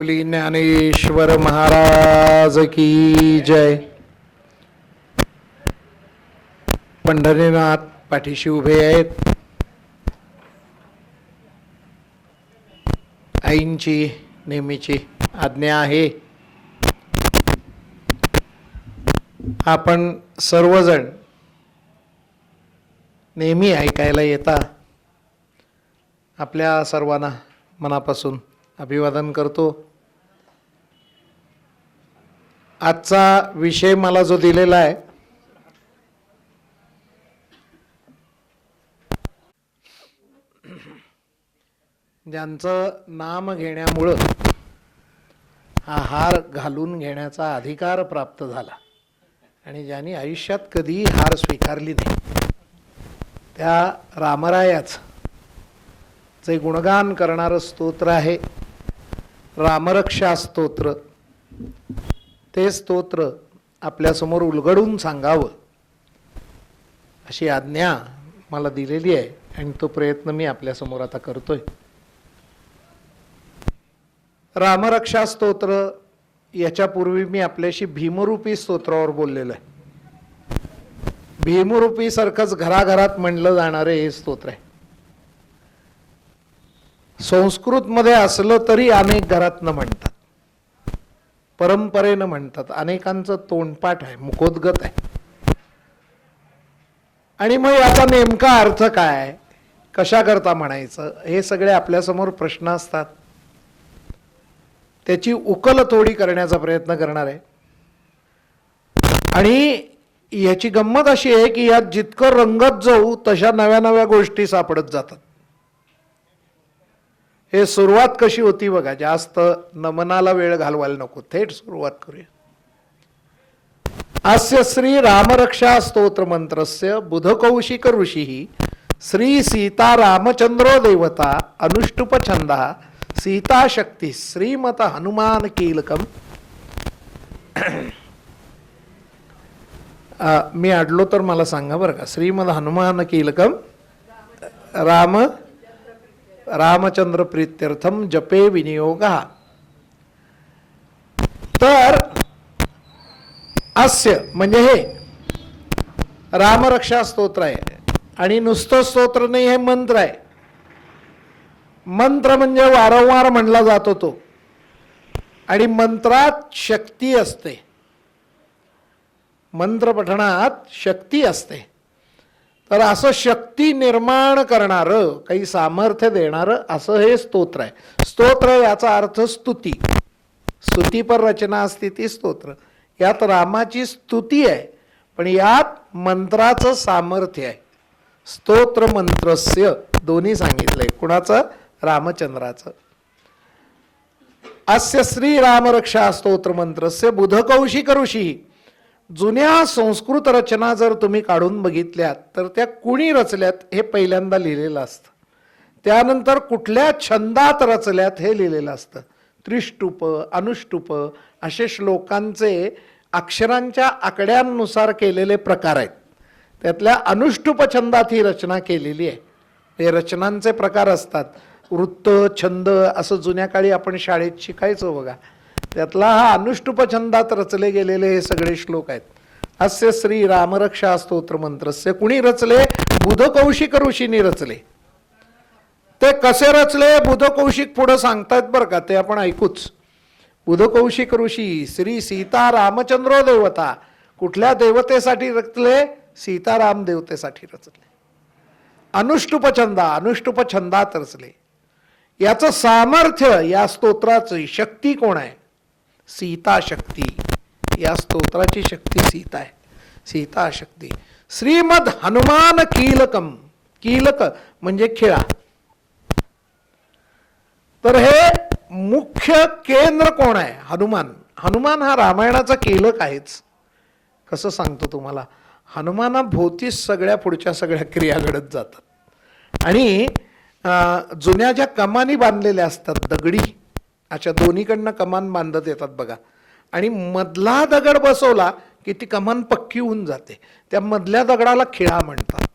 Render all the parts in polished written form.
श्री ज्ञानेश्वर महाराज की जय. पंढरीनाथ पाठीशी उभे आहेत. आईंची नेहमीची आज्ञा आहे, आपण सर्वजण नेहमी ऐकायला येता. आपल्या सर्वांना मनापासून अभिवादन करतो. आजचा विषय मला जो दिलेला आहे ज्यांचं नाम घेण्यामुळं हा हार घालून घेण्याचा अधिकार प्राप्त झाला आणि ज्यांनी आयुष्यात कधीही हार स्वीकारली नाही, त्या रामरायाचं जे गुणगान करणारं स्तोत्र आहे रामरक्षा स्तोत्र, ते स्तोत्र आपल्यासमोर उलगडून सांगावं अशी आज्ञा मला दिलेली आहे आणि तो प्रयत्न मी आपल्यासमोर आता करतोय. रामरक्षा स्तोत्र याच्यापूर्वी मी आपल्याशी भीमरूपी स्तोत्रावर बोललेलो आहे. भीमरूपी सारखंच घराघरात म्हणलं जाणारे हे स्तोत्र आहे. संस्कृतमध्ये असलं तरी अनेक घरातनं म्हणतात, परंपरेनं म्हणतात, अनेकांचं तोंडपाठ आहे, मुखोद्गत आहे. आणि मग याचा नेमका अर्थ काय, कशाकरता म्हणायचं, हे सगळे आपल्यासमोर प्रश्न असतात. त्याची उकल थोडी करण्याचा प्रयत्न करणार आहे. आणि याची गंमत अशी आहे की यात जितकं रंगत जाऊ तशा नव्या नव्या गोष्टी सापडत जातात. हे सुरुवात कशी होती बघा, जास्त नमनाला वेळ घालवायला नको, थेट सुरुवात करूया. अस्य श्री रामरक्षा स्तोत्र मंत्रस्य बुधकौशिक ऋषी श्री सीता रामचंद्रो देवता अनुष्टुप छंदः सीता शक्ती श्रीमत हनुमान कीलकम. मी अडलो तर मला सांगा बरं का. श्रीमद हनुमान कीलकम रामचंद्र प्रीत्यर्थम जपे विनियोग. तर अस्य म्हणजे हे रामरक्षा स्तोत्र आहे आणि नुसतं स्तोत्र नाही, हे मंत्र आहे. मंत्र म्हणजे वारंवार म्हणला जातो तो, आणि मंत्रात शक्ती असते, मंत्र पठणात शक्ती असते. तर असं शक्ती निर्माण करणारं, काही सामर्थ्य देणारं असं हे स्तोत्र आहे. स्तोत्र याचा अर्थ स्तुती, स्तुतीपर रचना असते ती स्तोत्र. यात रामाची स्तुती आहे, पण यात मंत्राचं सामर्थ्य आहे. स्तोत्र मंत्रस्य दोन्ही सांगितलंय. कुणाचं? रामचंद्राचं. अस्य श्री रामरक्षा स्तोत्र मंत्रस्य बुधकौशिक ऋषी. जुन्या संस्कृत रचना जर तुम्ही काढून बघितल्यात तर त्या कुणी रचल्यात हे पहिल्यांदा लिहिलेलं असतं. त्यानंतर कुठल्या छंदात रचल्यात हे लिहिलेलं असतं. त्रिष्टुप, अनुष्टुप असे श्लोकांचे अक्षरांच्या आकड्यांनुसार केलेले प्रकार आहेत. त्यातल्या अनुष्टुप छंदात ही रचना केलेली आहे. हे रचनांचे प्रकार असतात. वृत्त, छंद असं जुन्या काळी आपण शाळेत शिकायचो बघा. त्यातला हा अनुष्टुप छंदात रचले गेलेले हे सगळे श्लोक आहेत. अस्य श्री रामरक्षा स्तोत्र मंत्रस्य कुणी रचले? बुधकौशिक ऋषींनी रचले. ते कसे रचले बुधकौशिक पुढे सांगतायत बरं का, ते आपण ऐकूच. बुधकौशिक ऋषी श्री सीता रामचंद्रो देवता. कुठल्या देवतेसाठी रचले? सीताराम देवतेसाठी रचले. अनुष्टुप छंदात रचले. याचं सामर्थ्य, या स्तोत्राची शक्ती कोण आहे? सीता शक्ती. या स्तोत्राची शक्ती सीता आहे, सीता शक्ती. श्रीमद हनुमान कीलकम. कीलक म्हणजे खिळा. तर हे मुख्य केंद्र कोण आहे? हनुमान. हनुमान हा रामायणाचा कीलक आहेच. कसं सांगतो तुम्हाला, हनुमानाभोवती सगळ्या पुढच्या सगळ्या क्रिया घडत जातात. आणि जुन्या ज्या कमानी बांधलेल्या असतात दगडी, अशा दोन्हीकडनं कमान बांधत येतात बघा, आणि मधला दगड बसवला की ती कमान पक्की होऊन जाते. त्या मधल्या दगडाला खिळा म्हणतात.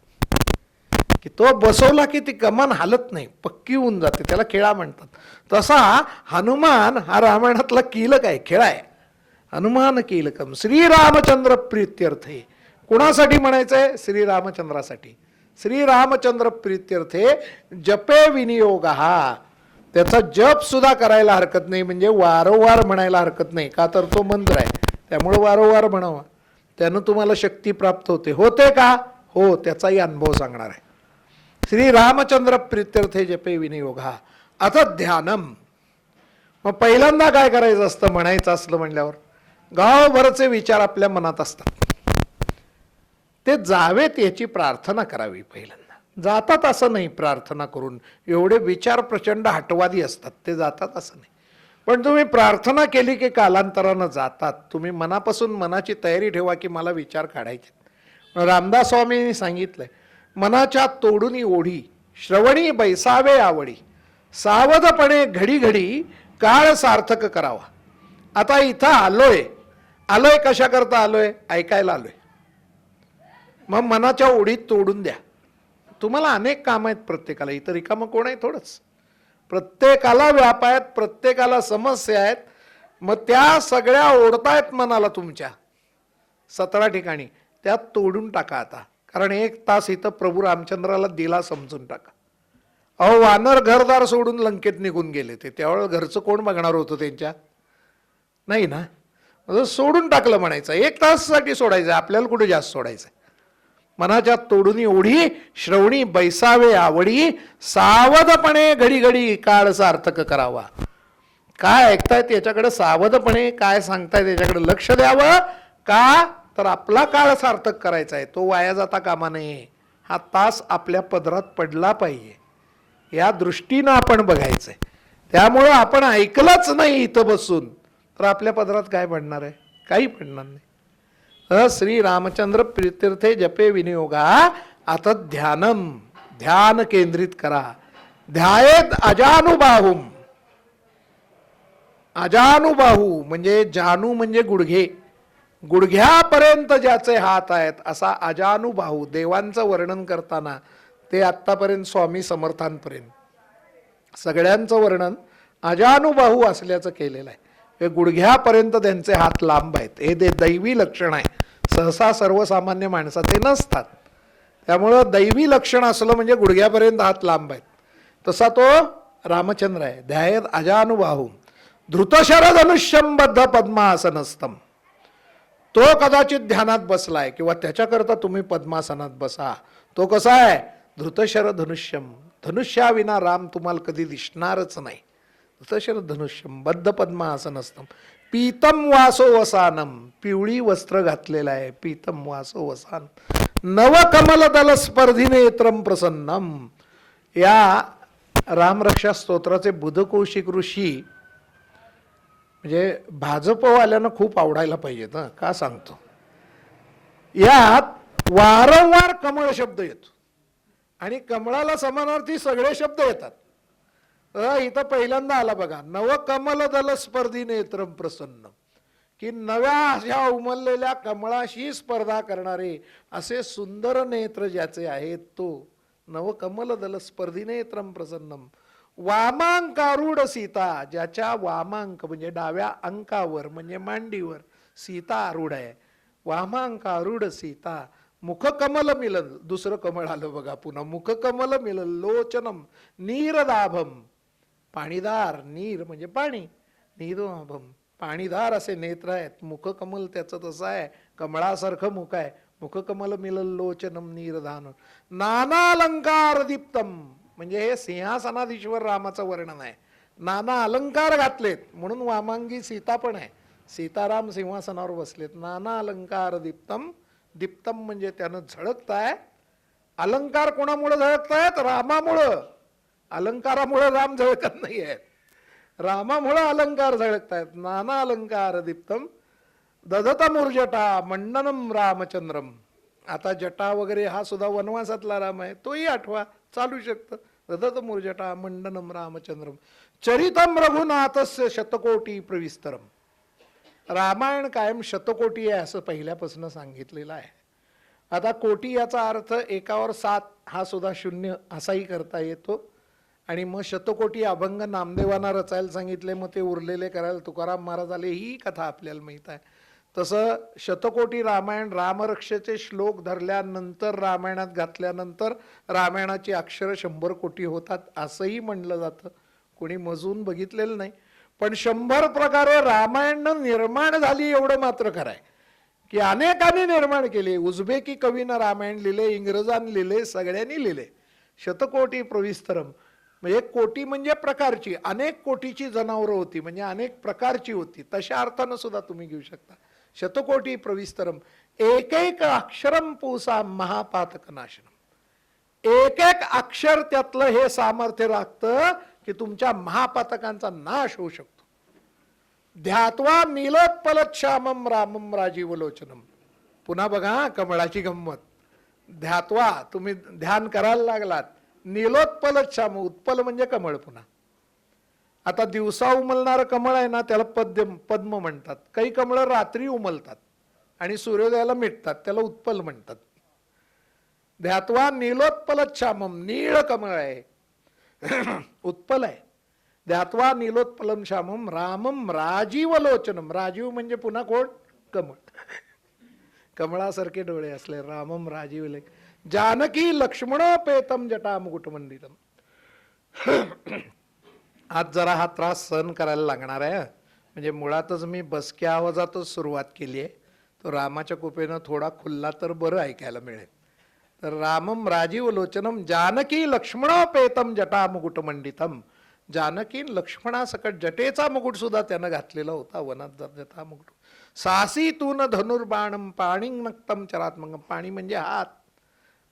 की तो बसवला की ती कमान हालत नाही, पक्की होऊन जाते, त्याला खेळा म्हणतात. तसा हनुमान हा रामायणातला कीलक आहे, खेळा आहे. हनुमान कीलकम श्रीरामचंद्र प्रीत्यर्थे. कुणासाठी म्हणायचंय? श्रीरामचंद्रासाठी. श्रीरामचंद्र प्रीत्यर्थे जपे विनियोग हा. त्याचा जप सुद्धा करायला हरकत नाही, म्हणजे वारंवार म्हणायला हरकत नाही, का तर तो मंत्र आहे, त्यामुळे वारंवार म्हणावा. त्यानं तुम्हाला शक्ती प्राप्त होते. होते का? हो, त्याचाही अनुभव सांगणार आहे. श्री रामचंद्र प्रीत्यर्थे जपे विनियोगा. आता ध्यानम. मग पहिल्यांदा काय करायचं असतं म्हणायचं असलं म्हणल्यावर? गावभरचे विचार आपल्या मनात असतात, ते जावेत याची प्रार्थना करावी. पहिल्यांदा जातात असं नाही प्रार्थना करून, एवढे विचार प्रचंड हटवादी असतात, ते जातात असं नाही. पण तुम्ही प्रार्थना केली की कालांतरानं जातात. तुम्ही मनापासून मनाची तयारी ठेवा की मला विचार काढायचे. रामदास स्वामींनी सांगितलंय, मनाच्या तोडूनी ओढी श्रवणी बैसावे आवडी, सावधपणे घडी घडी काळ सार्थक करावा. आता इथं आलोय कशा करता आलोय? ऐकायला आलोय. मग मनाच्या ओढीत तोडून द्या. तुम्हाला अनेक काम आहेत प्रत्येकाला, इतर रिकामं कोण आहे? थोडंच. प्रत्येकाला व्याप आहेत, प्रत्येकाला समस्या आहेत. मग त्या सगळ्या ओढतायत मनाला तुमच्या 17 ठिकाणी, त्यात तोडून टाका आता. कारण 1 तास इथं प्रभू रामचंद्राला दिला समजून टाका. अहो, वानर घरदार सोडून लंकेत निघून गेले, ते त्यावेळेला घरचं कोण बघणार होतं त्यांच्या? नाही ना. सोडून टाकलं म्हणायचं. 1 तासासाठी सोडायचं, आपल्याला कुठे जास्त सोडायचं. मनाच्या तोडूनी ओढी श्रवणी बैसावे आवडी, सावधपणे घडी घडी काळ सार्थक करावा. काय ऐकतायत याच्याकडे सावधपणे, काय सांगतायत याच्याकडे लक्ष द्यावं. का तर आपला काळ सार्थक करायचा आहे, तो वाया जाता कामा नये. हा तास आपल्या पदरात पडला पाहिजे, या दृष्टीनं आपण बघायचंय. त्यामुळं आपण ऐकलंच नाही इथं बसून तर आपल्या पदरात काय पडणार आहे? काही पडणार नाही. श्री रामचंद्र प्रीत्यर्थे जपे विनियोगा. आता ध्यानम, ध्यान केंद्रित करा. ध्यायेत अजानुबाहुम. अजानुबाहू म्हणजे जानू म्हणजे गुडघे, गुडघ्यापर्यंत ज्याचे हात आहेत असा अजानुबाहू. देवांचं वर्णन करताना ते आत्तापर्यंत स्वामी समर्थांपर्यंत सगळ्यांचं वर्णन अजानुबाहू असल्याचं केलेलं आहे. हे गुडघ्यापर्यंत त्यांचे हात लांब आहेत, हे दैवी लक्षण आहे. सहसा सर्वसामान्य माणसाचे नसतात. त्यामुळं दैवी लक्षण असलं म्हणजे गुडघ्यापर्यंत हात लांब आहेत. तसा तो रामचंद्र आहे. ध्यायेत अजानुबाहू धृतशरधनुष्यंबद्ध पद्मासनस्थम. तो कदाचित ध्यानात बसलाय किंवा त्याच्याकरता तुम्ही पद्मासनात बसा. तो कसा आहे? धृतशरधनुष्यम. धनुष्याविना राम तुम्हाला कधी दिसणारच नाही. धनुष्यम बद्ध पद्मासनस्थम. पीतम वासो वसानम. पिवळी वस्त्र घातलेलं आहे. पीतम वासो वसान. नवकमल दल स्पर्धी नेत्रम प्रसन्नम. या रामरक्षा स्तोत्राचे बुधकौशिक ऋषी म्हणजे भाजपवाल्यांना खूप आवडायला पाहिजेत. का सांगतो? यात वारंवार कमळ शब्द येतो आणि कमळाला समानार्थी सगळे शब्द येतात. इथं पहिल्यांदा आला बघा, नवकमल दल स्पर्धी नेत्रम प्रसन्न, की नव्या अशा उमललेल्या कमळाशी स्पर्धा करणारे असे सुंदर नेत्र ज्याचे आहेत तो नवकमल दल स्पर्धी नेत्रम प्रसन्नम. वामांकारूढ सीता. ज्याच्या वामांक म्हणजे डाव्या अंकावर म्हणजे मांडीवर सीता आरूढ आहे. वामांकारूढ सीता. मुखकमल मिलन. दुसरं कमळ आलं बघा पुन्हा. मुखकमल मिलन लोचनम नीरदाभम. पाणीदार. नीर म्हणजे पाणी. नीरदाभम पाणीदार असे नेत्र आहेत. मुखकमल त्याचं तसं आहे, कमळासारखं मुख आहे. मुखकमल मिलन लोचनम नीरदान. नाना अलंकार दीप्तम म्हणजे हे सिंहासनाधीश्वर रामाचं वर्णन आहे. नाना अलंकार घातलेत म्हणून वामांगी सीता पण आहे. सीताराम सिंहासनावर बसलेत. नाना अलंकार दीप्तम. दीप्तम म्हणजे त्यानं झळकताय. अलंकार कोणामुळे झळकतायत? रामामुळं. अलंकारामुळे राम झळकत नाही आहेत, रामामुळे अलंकार झळकतायत. नाना अलंकार दीप्तम दधत मूर्जटा मंडनम रामचंद्रम. आता जटा वगैरे हा सुद्धा वनवासातला राम आहे, तोही आठवा, चालू शकतं. दधत मूर्जटा मंडनम रामचंद्रम. चरितम रघुनाथस्य शतकोटी प्रविस्तरम. रामायण कायम शतकोटी आहे असं पहिल्यापासून सांगितलेलं आहे. आता कोटी याचा अर्थ एकावर 7 हा सुद्धा शून्य असाही करता येतो. आणि मग शतकोटी अभंग नामदेवांना रचायला सांगितले, मग ते उरलेले करायला तुकाराम महाराज आले, ही कथा आपल्याला माहीत आहे. तसं शतकोटी रामायण रामरक्षेचे श्लोक धरल्यानंतर रामायणात घातल्यानंतर रामायणाची अक्षरं 100 कोटी होतात असंही म्हणलं जातं. कोणी मजून बघितलेलं नाही, पण 100 प्रकारे रामायण निर्माण झाली एवढं मात्र खरं आहे की अनेकांनी निर्माण केले. उझबेकी कवीनं रामायण लिहिले, इंग्रजांनी लिहिले, सगळ्यांनी लिहिले. शतकोटी प्रविस्तरम म्हणजे कोटी म्हणजे प्रकारची, अनेक कोटीची जनावरं होती म्हणजे अनेक प्रकारची होती, तशा अर्थानं सुद्धा तुम्ही घेऊ शकता. शतकोटी प्रविस्तरम एक एक अक्षरम पूसा महापातक नाशनम. एक एक अक्षर त्यातलं हे सामर्थ्य राखतं की तुमच्या महापातकांचा नाश होऊ शकतो. ध्यात्वा नीलोत्पलत श्यामम रामम राजीवलोचनम. पुन्हा बघा कमळाची गंमत. ध्यात्वा तुम्ही ध्यान करायला लागलात, नीलोत्पलत श्याम, उत्पल म्हणजे कमळ. पुन्हा आता दिवसा उमलणारं कमळ आहे ना त्याला पद्म म्हणतात. काही कमळ रात्री उमलतात आणि सूर्योदयाला मिटतात, त्याला उत्पल म्हणतात. ध्यात्वा नीलोत्पलत श्यामम, नीळ कमळ आहे उत्पल आहे. ध्यात्वा नीलोत्पलम श्यामम रामम राजीवलोचनम. राजीव म्हणजे पुन्हा कोण? कमळ. कमळासारखे डोळे असले रामम राजीवले. जानकी लक्ष्मणोपेतम जटा मुकुटमंडितम. आज जरा हा त्रास सहन करायला लागणार आहे, म्हणजे मुळातच मी बसक्या आवाजातच सुरुवात केली आहे. तो रामाच्या कृपेनं थोडा खुल्ला तर बरं ऐकायला मिळेल. तर रामम राजीवलोचनम जानकी लक्ष्मणोपेतम जटा मुकुटमंडितम. जानकी लक्ष्मणासकट जटेचा मुकुट सुद्धा त्यानं घातलेला होता वनात. जटा मुकुट सासी तून धनुर्बाणम पाणिंग नक्तम चरात्मकम. पाणी म्हणजे हात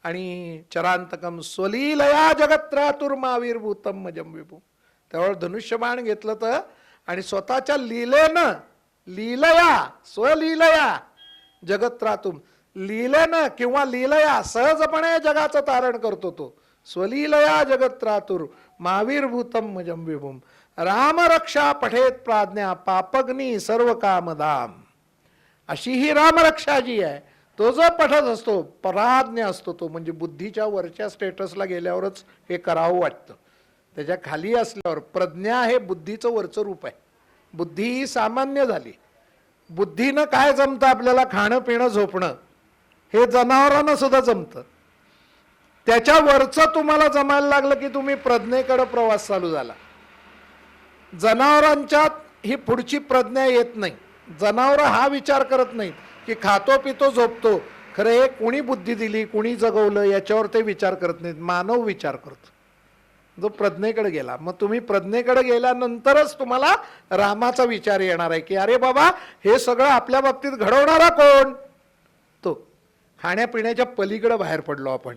आणि चरांतकम स्वलीलया जगत्रातुर्माविर्भूतम मजम विभू. त्यावर धनुष्यबाण घेतलं तर आणि स्वतःच्या लीलेनं, लीलया स्वलीलया जगत्रातुम, लीलेनं किंवा लीलया सहजपणे जगाचं तारण करतो तो. स्वलीलया जगत्रातुर माविर्भूतम मजम विभूम. रामरक्षा पठेत प्राज्ञा पापग्नी सर्व कामदाम. अशी ही रामरक्षा जी आहे तो जो पठत असतो प्राज्ञ असतो तो, म्हणजे बुद्धीच्या वरच्या स्टेटसला गेल्यावरच हे करावं वाटतं. त्याच्या खाली असल्यावर प्रज्ञा हे बुद्धीचं वरचं रूप आहे. बुद्धी ही सामान्य झाली. बुद्धीनं काय जमतं आपल्याला? खाणं पिणं झोपणं. हे जनावरांना सुद्धा जमतं. त्याच्या वरचं तुम्हाला जमायला लागलं की तुम्ही प्रज्ञेकडे प्रवास चालू झाला. जनावरांच्यात ही पुढची प्रज्ञा येत नाही. जनावर हा विचार करत नाहीत की खातो पितो झोपतो, खरं हे कोणी बुद्धी दिली, कोणी जगवलं याच्यावर ते विचार करत नाहीत. मानव विचार करतो जो प्रज्ञेकडे गेला. मग तुम्ही प्रज्ञेकडे गेल्यानंतरच तुम्हाला रामाचा विचार येणार आहे की अरे बाबा हे सगळं आपल्या बाबतीत घडवणारा कोण? तो. खाण्यापिण्याच्या पलीकडे बाहेर पडलो आपण.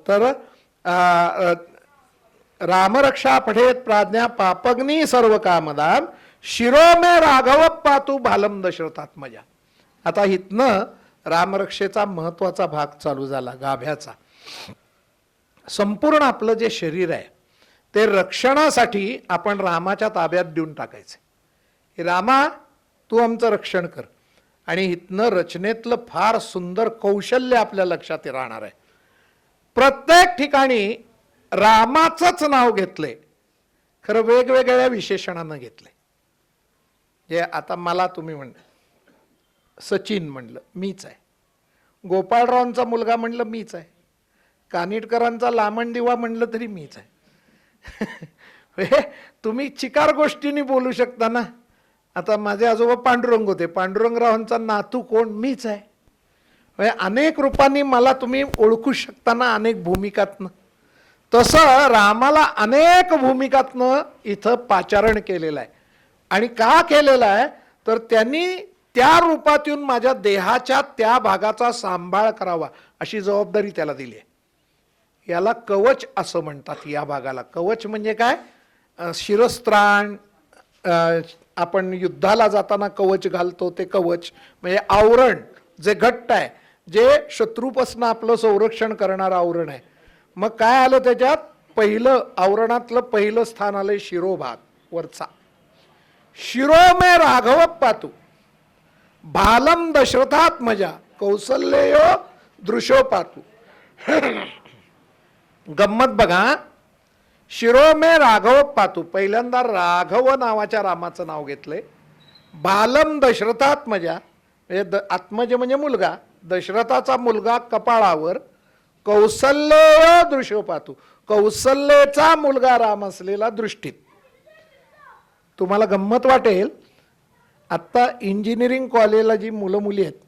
तर रामरक्षा पठेत प्राज्ञा पापग्नी सर्व कामदाम शिरो मे राघव पातू भालम दशरथात्मजा. आता इथनं रामरक्षेचा महत्वाचा भाग चालू झाला, गाभ्याचा. संपूर्ण आपलं जे शरीर आहे ते रक्षणासाठी आपण रामाच्या ताब्यात देऊन टाकायचे. की रामा तू आमचं रक्षण कर. आणि इथनं रचनेतलं फार सुंदर कौशल्य आपल्या लक्षात राहणार आहे. प्रत्येक ठिकाणी रामाचंच नाव घेतले, खरं वेगवेगळ्या विशेषणानं घेतले. जे आता मला तुम्ही म्हणलं सचिन म्हणलं मीच आहे, गोपाळरावांचा मुलगा म्हणलं मीच आहे, कानिटकरांचा लामणदिवा म्हणलं तरी मीच आहे. तुम्ही चिकार गोष्टींनी बोलू शकता ना. आता माझे आजोबा पांडुरंग होते, पांडुरंगरावांचा नातू कोण? मीच आहे. अनेक रूपांनी मला तुम्ही ओळखू शकता ना, अनेक भूमिकातनं. तसं रामाला अनेक भूमिकातनं इथं पाचारण केलेलं आहे. आणि का केलेलं आहे तर त्यांनी त्या रूपात येऊन माझ्या देहाच्या त्या भागाचा सांभाळ करावा अशी जबाबदारी त्याला दिली आहे. याला कवच असं म्हणतात. या भागाला कवच म्हणजे काय? शिरस्त्राण, आपण युद्धाला जाताना कवच घालतो ते कवच म्हणजे आवरण जे घट्ट आहे, जे शत्रूपासून आपलं संरक्षण करणारं आवरण आहे. मग काय आलं त्याच्यात? पहिलं आवरणातलं पहिलं स्थान आलंय शिरोभाग वरचा. शिरो मे राघव पातू भालम दशरथात्मजा. कौसल्येयो दृशोपातु. गंमत बघा, शिरोमे राघव पातू, पहिल्यांदा राघव नावाच्या रामाचं नाव घेतलंय. बालम दशरथात्मजा, म्हणजे आत्मज म्हणजे मुलगा, दशरथाचा मुलगा कपाळावर, कौसल्य दृश्योपातू, कौसल्येचा मुलगा राम असलेला दृष्टीत. तुम्हाला गंमत वाटेल, आत्ता इंजिनिअरिंग कॉलेजला जी मुलं मुली आहेत,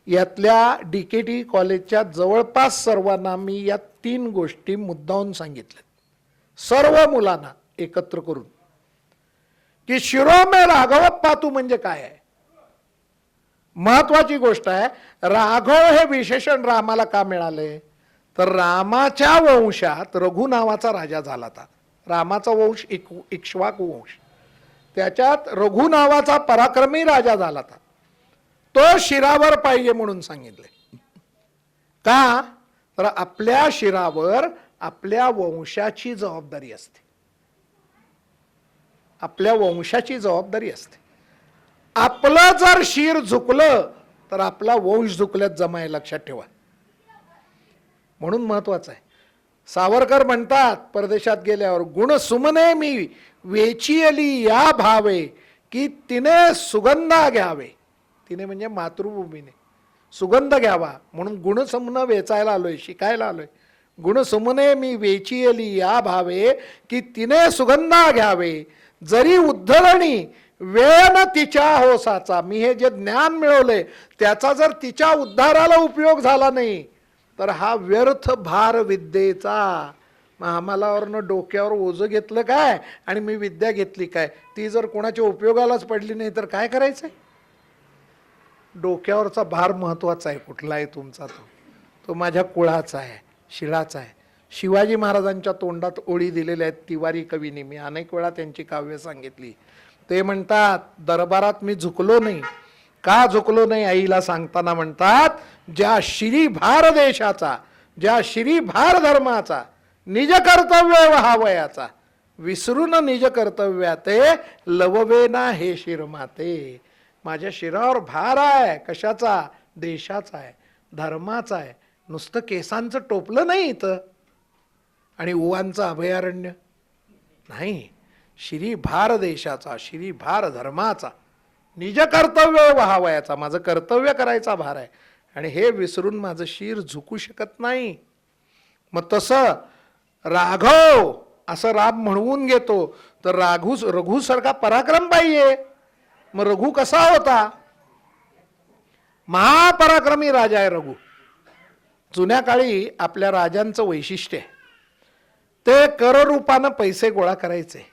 यातल्या DKT कॉलेजच्या जवळपास सर्वांना मी या 3 गोष्टी मुद्दावून सांगितल्या, सर्व मुलांना एकत्र करून, की शिरोमे राघव पातू म्हणजे काय आहे. महत्वाची गोष्ट आहे, राघव हे विशेषण रामाला का मिळाले, तर रामाच्या वंशात रघु नावाचा राजा झाला होता. रामाचा वंश इक्ष्वाकू वंश, त्याच्यात रघु नावाचा पराक्रमी राजा झाला होता. तो शिरावर पाहिजे म्हणून सांगितले. का, तर आपल्या शिरावर आपल्या वंशाची जबाबदारी असते, आपल्या वंशाची जबाबदारी असते. आपलं जर शिर झुकलं तर आपला वंश झुकल्यात जमाय, लक्षात ठेवा. म्हणून महत्वाचं आहे. सावरकर म्हणतात परदेशात गेल्यावर, गुण सुमने मी वेचियली या भावे की तिने सुगंधा घ्यावे. तिने म्हणजे मातृभूमीने सुगंध घ्यावा म्हणून गुणसुमन वेचायला आलोय, शिकायला आलोय. गुणसुमने मी वेचियली या भावे की तिने सुगंधा घ्यावे, जरी उद्धरणी वेळ न तिच्या होसाचा. मी हे जे ज्ञान मिळवलंय त्याचा जर तिच्या उद्धाराला उपयोग झाला नाही तर हा व्यर्थ भार विद्येचा. मग आम्हाला वरनं डोक्यावर ओझं घेतलं काय आणि मी विद्या घेतली काय, ती जर कोणाच्या उपयोगालाच पडली नाही तर काय करायचंय. डोक्यावरचा भार महत्वाचा आहे, कुठला आहे तुमचा, तो माझ्या कुळाचा आहे, शिळाचा आहे. शिवाजी महाराजांच्या तोंडात ओळी दिलेल्या आहेत तिवारी कवीने, मी अनेक वेळा त्यांची काव्य सांगितली. ते म्हणतात, दरबारात मी झुकलो नाही. का झुकलो नाही आईला सांगताना म्हणतात, ज्या श्री भार देशाचा, ज्या श्री भार धर्माचा निज कर्तव्य व्हावयाचा, विसरून निज कर्तव्याते लववे ना हे शिरमाते. माझ्या शिरावर भार आहे, कशाचा, देशाचा आहे, धर्माचा आहे. नुसतं केसांचं टोपलं नाही इथं आणि ओवांचं अभयारण्य नाही. श्री भार देशाचा, श्री भार धर्माचा, निज कर्तव्य व्हावयाचा, माझं कर्तव्य करायचा भार आहे आणि हे विसरून माझं शिर झुकू शकत नाही. मग तसं राघव असं राम म्हणवून घेतो तर रघु सारखा पराक्रम पाहिजे. मग रघु कसा होता, महापराक्रमी राजा आहे रघु. जुन्या काळी आपल्या राजांचं वैशिष्ट्य आहे, ते कररूपानं पैसे गोळा करायचे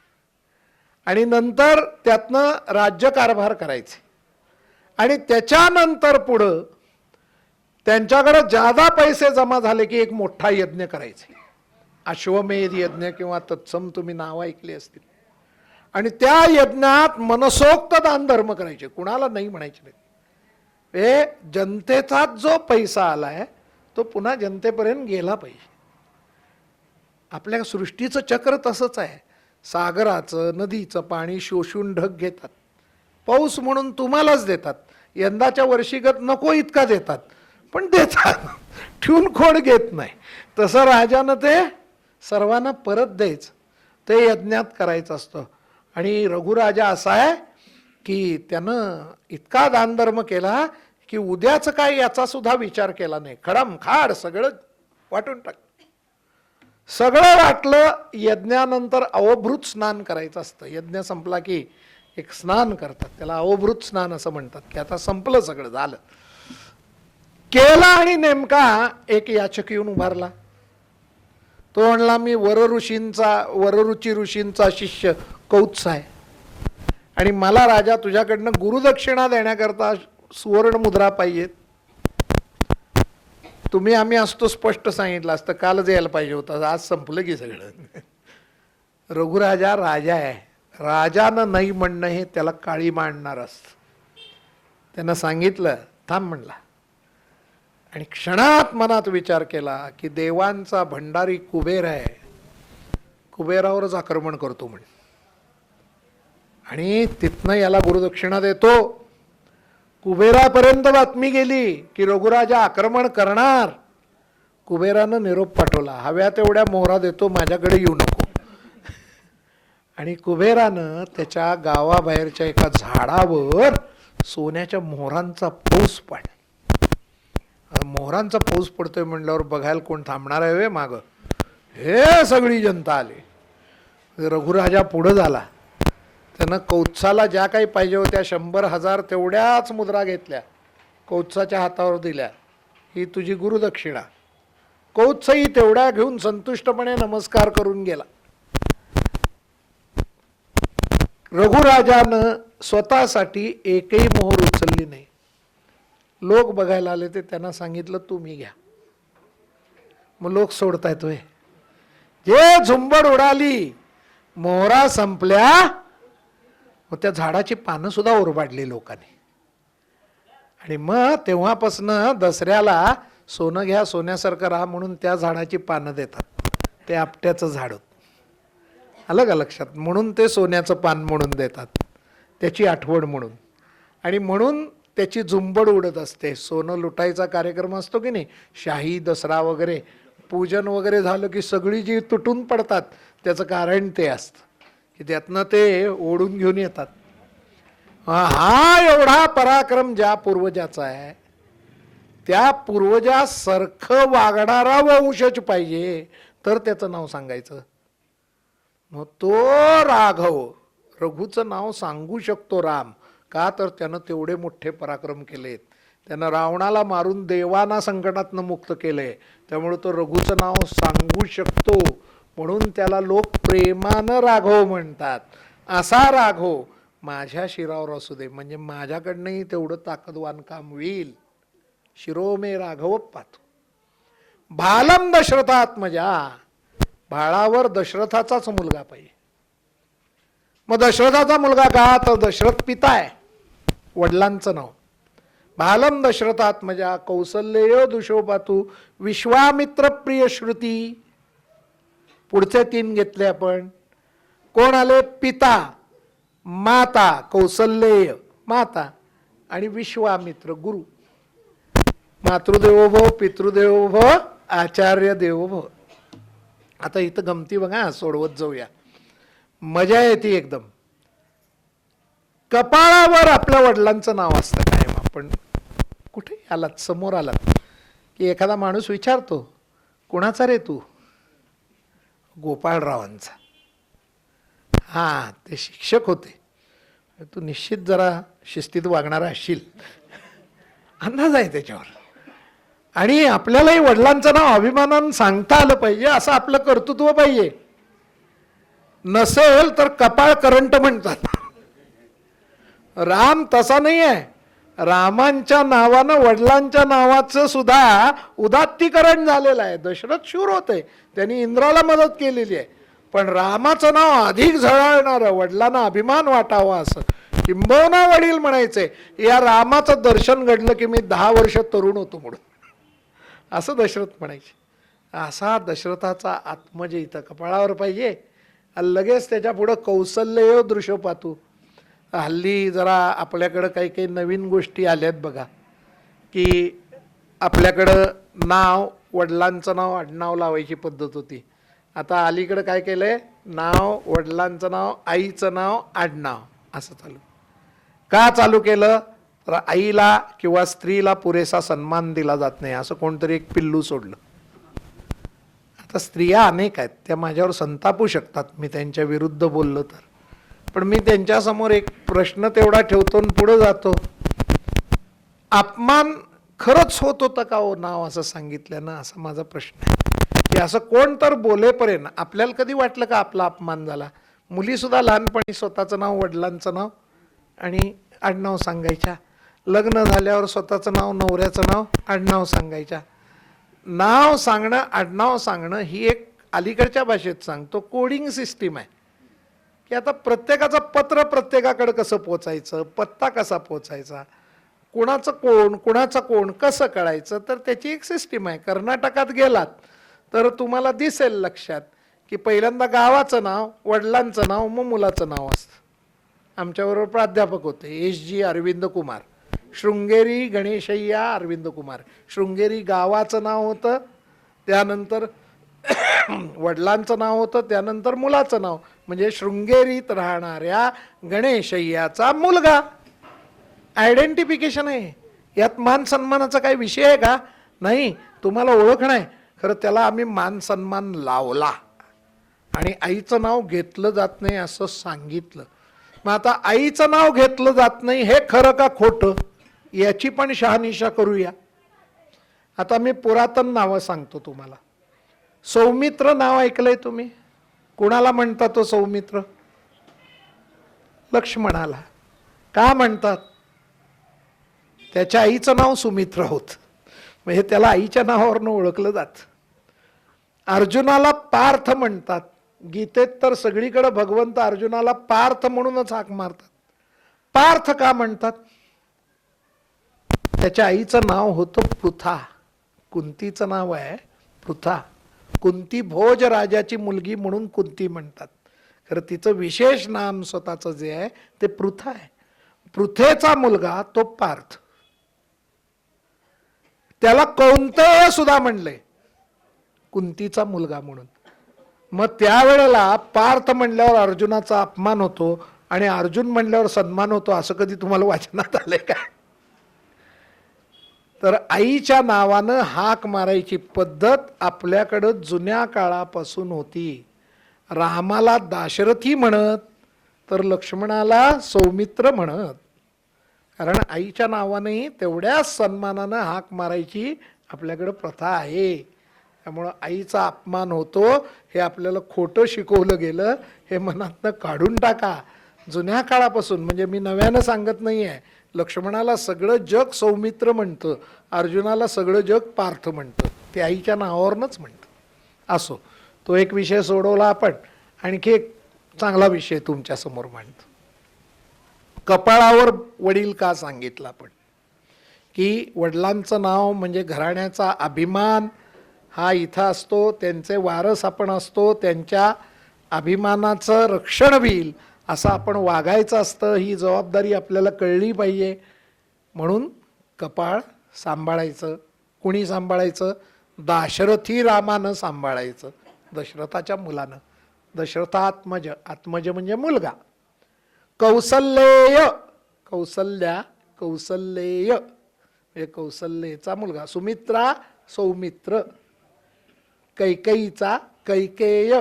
आणि नंतर त्यातनं राज्यकारभार करायचे आणि त्याच्यानंतर पुढं त्यांच्याकडे जादा पैसे जमा झाले की एक मोठा यज्ञ करायचे. अश्वमेध यज्ञ किंवा तत्सम तुम्ही नाव ऐकली असतील. आणि त्या यज्ञात मनसोक्त दान धर्म करायचे, कुणाला नाही म्हणायचे नाही. हे जनतेचाच जो पैसा आलाय तो पुन्हा जनतेपर्यंत गेला पाहिजे. आपल्या सृष्टीचं चक्र तसंच आहे. सागराचं, नदीचं पाणी शोषून ढग घेतात, पाऊस म्हणून तुम्हालाच देतात. यंदाच्या वर्षीगत नको इतका देतात, पण देतात, ठेवून खोड घेत नाही. तसं राजानं ते सर्वांना परत द्यायचं, ते यज्ञात करायचं असतं. आणि रघुराजा असा आहे की त्यानं इतका दानधर्म केला की उद्याचं काय याचा सुद्धा विचार केला नाही. खडमखाड सगळं वाटून टाक, सगळं वाटलं. यज्ञानंतर अवभृत स्नान करायचं असतं. यज्ञ संपला की एक स्नान करतात, त्याला अवभृत स्नान असं म्हणतात, की आता संपलं, सगळं झालं. केला आणि नेमका एक याचक येऊन उभारला. तो म्हणला, मी वररुची ऋषींचा शिष्य कौत्स आहे आणि मला राजा तुझ्याकडनं गुरुदक्षिणा देण्याकरता सुवर्ण मुद्रा पाहिजेत. तुम्ही आम्ही असतो स्पष्ट सांगितलं असतं, कालच यायला पाहिजे होतं, आज संपलं की सगळं. रघुराजा राजा आहे, राजानं नाही म्हणणं हे त्याला काळी मांडणार असतं. त्यानं सांगितलं थांब म्हणला आणि क्षणात मनात विचार केला की देवांचा भंडारी कुबेर आहे, कुबेरावरच आक्रमण करतो म्हणे आणि तिथनं याला गुरुदक्षिणा देतो. कुबेरापर्यंत बातमी गेली की रघुराजा आक्रमण करणार. कुबेरानं निरोप पाठवला, हव्या तेवढ्या मोहरा देतो, माझ्याकडे येऊ नको. आणि कुबेरानं त्याच्या गावाबाहेरच्या एका झाडावर सोन्याच्या मोहरांचा पाऊस पाडला. मोहरांचा पाऊस पडतोय म्हणल्यावर बघायला कोण थांबणार आहे वे माग? हे सगळी जनता आली. रघुराजा पुढं झाला. त्यानं कौत्साला ज्या काही पाहिजे होत्या 100,000 तेवढ्याच मुद्रा घेतल्या, कौत्साच्या हातावर दिल्या. ही तुझी गुरुदक्षिणा. कौत्सही तेवढ्या घेऊन संतुष्टपणे नमस्कार करून गेला. रघुराजानं स्वतःसाठी एकही मोहर उचलली नाही. लोक बघायला आले ते त्यांना सांगितलं तुम्ही घ्या. मग लोक सोडतायत होय. जे झुंबड उडाली, मोहरा संपल्या, मग त्या झाडाची पानं सुद्धा ओरबाडली लोकांनी. आणि मग तेव्हापासनं दसऱ्याला सोनं घ्या सोन्यासारखं राहा म्हणून त्या झाडाची पानं देतात. ते आपट्याचं झाड आलं का लक्षात? म्हणून ते सोन्याचं पान म्हणून देतात, त्याची आठवण म्हणून. आणि म्हणून त्याची झुंबड उडत असते. सोनं लुटायचा कार्यक्रम असतो की नाही, शाही दसरा वगैरे, पूजन वगैरे झालं की सगळी जी तुटून पडतात, त्याचं कारण ते असतं की त्यातनं ते ओढून घेऊन येतात. हा एवढा पराक्रम ज्या पूर्वजाचा आहे, त्या पूर्वजासारखं वागणारा वंशज पाहिजे तर त्याचं नाव सांगायचं. मग तो राघव, रघुचं नाव सांगू शकतो राम, का तर त्यानं तेवढे मोठे पराक्रम केलेत. त्यानं रावणाला मारून देवांना संकटातनं मुक्त केलंय. त्यामुळे तो रघुचं नाव सांगू शकतो, म्हणून त्याला लोक प्रेमानं राघव म्हणतात. असा राघव माझ्या शिरावर असू दे, म्हणजे माझ्याकडनंही तेवढं ताकदवान काम होईल. शिरो मे राघव पाहतो. भालम दशरथात्मजा, बाळावर दशरथाचाच मुलगा पाहिजे. मग दशरथाचा मुलगा का? तर दशरथ पिता आहे, वडिलांचं नाव. भालम दशरथात्मजा कौसल्येय दुशोपातू विश्वामित्र प्रिय श्रुती. पुढचे 3 घेतले आपण. कोण आले? पिता, माता, कौसल्येय माता आणि विश्वामित्र गुरु. मातृदेवो भव, पितृदेवो भव, आचार्य देवो भव. आता इथं गमती बघा, सोडवत जाऊया, मजा येते एकदम. कपाळावर आपल्या वडिलांचं नाव असतं कायम. आपण कुठे आलात, समोर आलात की एखादा माणूस विचारतो, कोणाचा रे तू? गोपाळरावांचा. हां, ते शिक्षक होते. तू निश्चित जरा शिस्तीत वागणारा असशील, अंदाज आहे त्याच्यावर. आणि आपल्यालाही वडिलांचं नाव अभिमानानं सांगता आलं पाहिजे, असं आपलं कर्तृत्व पाहिजे. नसेल तर कपाळ करंट म्हणतात. राम तसा नाही आहे. रामांच्या नावानं वडिलांच्या नावाचं सुद्धा उदात्तीकरण झालेलं आहे. दशरथ शूर होते, त्यांनी इंद्राला मदत केलेली आहे, पण रामाचं नाव अधिक झळाळणारं, वडिलांना अभिमान वाटावा असं. किंबहुना वडील म्हणायचे, या रामाचं दर्शन घडलं की मी 10 वर्ष तरुण होतो म्हणून, असं दशरथ म्हणायचे. असा दशरथाचा आत्मज इथं कपाळावर पाहिजे. लगेच त्याच्या पुढं कौसल्य दृश्य पाहतो. हल्ली जरा आपल्याकडं काही काही नवीन गोष्टी आल्यात बघा, की आपल्याकडं नाव, वडिलांचं नाव आडनाव लावायची पद्धत होती. आता अलीकडं काय केलंय, नाव, वडिलांचं नाव, आईचं नाव, आडनाव असं चालू. का चालू केलं? तर आईला किंवा स्त्रीला पुरेसा सन्मान दिला जात नाही, असं कोणतरी एक पिल्लू सोडलं. आता स्त्रिया अनेक आहेत, त्या माझ्यावर संतापू शकतात मी त्यांच्या विरुद्ध बोललो तर, पण मी त्यांच्यासमोर एक प्रश्न तेवढा ठेवतो आणि पुढे जातो. अपमान खरंच होत होतं का हो नाव असं सांगितल्यानं, असा माझा प्रश्न आहे. की असं कोण तर बोलेपर्यंत आपल्याला कधी वाटलं का आपला अपमान झाला? मुलीसुद्धा लहानपणी स्वतःचं नाव, वडिलांचं नाव आणि आडनाव सांगायच्या. लग्न झाल्यावर स्वतःचं नाव, नवऱ्याचं नाव, आडनाव सांगायच्या. नाव सांगणं, आडनाव सांगणं ही एक अलीकडच्या भाषेत सांगतो कोडिंग सिस्टीम आहे. की आता प्रत्येकाचं पत्र प्रत्येकाकडे कसं पोचायचं, पत्ता कसा पोचायचा, कुणाचं कोण, कुणाचं कोण कसं कळायचं, तर त्याची एक सिस्टीम आहे. कर्नाटकात गेलात तर तुम्हाला दिसेल लक्षात की पहिल्यांदा गावाचं नाव, वडिलांचं नाव, मग मुलाचं नाव असतं. आमच्याबरोबर प्राध्यापक होते, एस जी अरविंद कुमार, शृंगेरी गणेशय्या अरविंद कुमार. शृंगेरी गावाचं नाव होतं, त्यानंतर वडिलांचं नाव होतं, त्यानंतर मुलाचं नाव, म्हणजे शृंगेरीत राहणाऱ्या गणेशय्याचा मुलगा. आयडेंटिफिकेशन आहे. यात मान सन्मानाचा काही विषय आहे का? नाही. तुम्हाला ओळखणं आहे. खरं त्याला आम्ही मान सन्मान लावला आणि आईचं नाव घेतलं जात नाही असं सांगितलं. मग आता आईचं नाव घेतलं जात नाही हे खरं का खोटं याची पण शहानिशा करूया. आता मी पुरातन नावं सांगतो तुम्हाला. सौमित्र नाव ऐकलंय तुम्ही? कुणाला म्हणतात तो सौमित्र? लक्ष्मणाला. का म्हणतात? त्याच्या आईचं नाव सुमित्रा होत, म्हणजे त्याला आईच्या नावावरनं ओळखलं जात. अर्जुनाला पार्थ म्हणतात. गीतेत तर सगळीकडे भगवंत अर्जुनाला पार्थ म्हणूनच हाक मारतात. पार्थ का म्हणतात? त्याच्या आईचं नाव होतं पृथा. कुंतीचं नाव आहे पृथा. कुंती भोज राजाची मुलगी म्हणून कुंती म्हणतात. खरं तिचं विशेष नाम स्वतःचं जे आहे ते पृथा आहे. पृथेचा मुलगा तो पार्थ. त्याला कौंतेय सुद्धा म्हणले, कुंतीचा मुलगा म्हणून. मग त्यावेळेला पार्थ म्हणल्यावर अर्जुनाचा अपमान होतो आणि अर्जुन म्हणल्यावर सन्मान होतो, असं कधी तुम्हाला वाचनात आलंय का? तर आईच्या नावानं हाक मारायची पद्धत आपल्याकडं जुन्या काळापासून होती. रामाला दाशरथी म्हणत, तर लक्ष्मणाला सौमित्र म्हणत. कारण आईच्या नावानेही तेवढ्याच सन्मानानं हाक मारायची आपल्याकडं प्रथा आहे. त्यामुळं आईचा अपमान होतो हे आपल्याला खोटं शिकवलं गेलं, हे मनातनं काढून टाका. जुन्या काळापासून, म्हणजे मी नव्यानं सांगत नाही आहे. लक्ष्मणाला सगळं जग सौमित्र म्हणतं, अर्जुनाला सगळं जग पार्थ म्हणतं. ते आईच्या नावावरनंच म्हणतं. असो, तो एक विषय सोडवला आपण. आणखी एक चांगला विषय तुमच्यासमोर मांडतो. कपाळावर वडील का सांगितलं आपण? की वडिलांचं नाव म्हणजे घराण्याचा अभिमान हा इथं असतो. त्यांचे वारस आपण असतो. त्यांच्या अभिमानाचं रक्षण होईल असं आपण वागायचं असतं. ही जबाबदारी आपल्याला कळली पाहिजे. म्हणून कपाळ सांभाळायचं. कुणी सांभाळायचं? दाशरथी रामानं सांभाळायचं, दशरथाच्या मुलानं. दशरथात्मज, आत्मज म्हणजे मुलगा. कौसल्येय, कौसल्या, कौसल्येय म्हणजे कौसल्येचा मुलगा. सुमित्रा सौमित्र, कैकेयीचा कैकेय,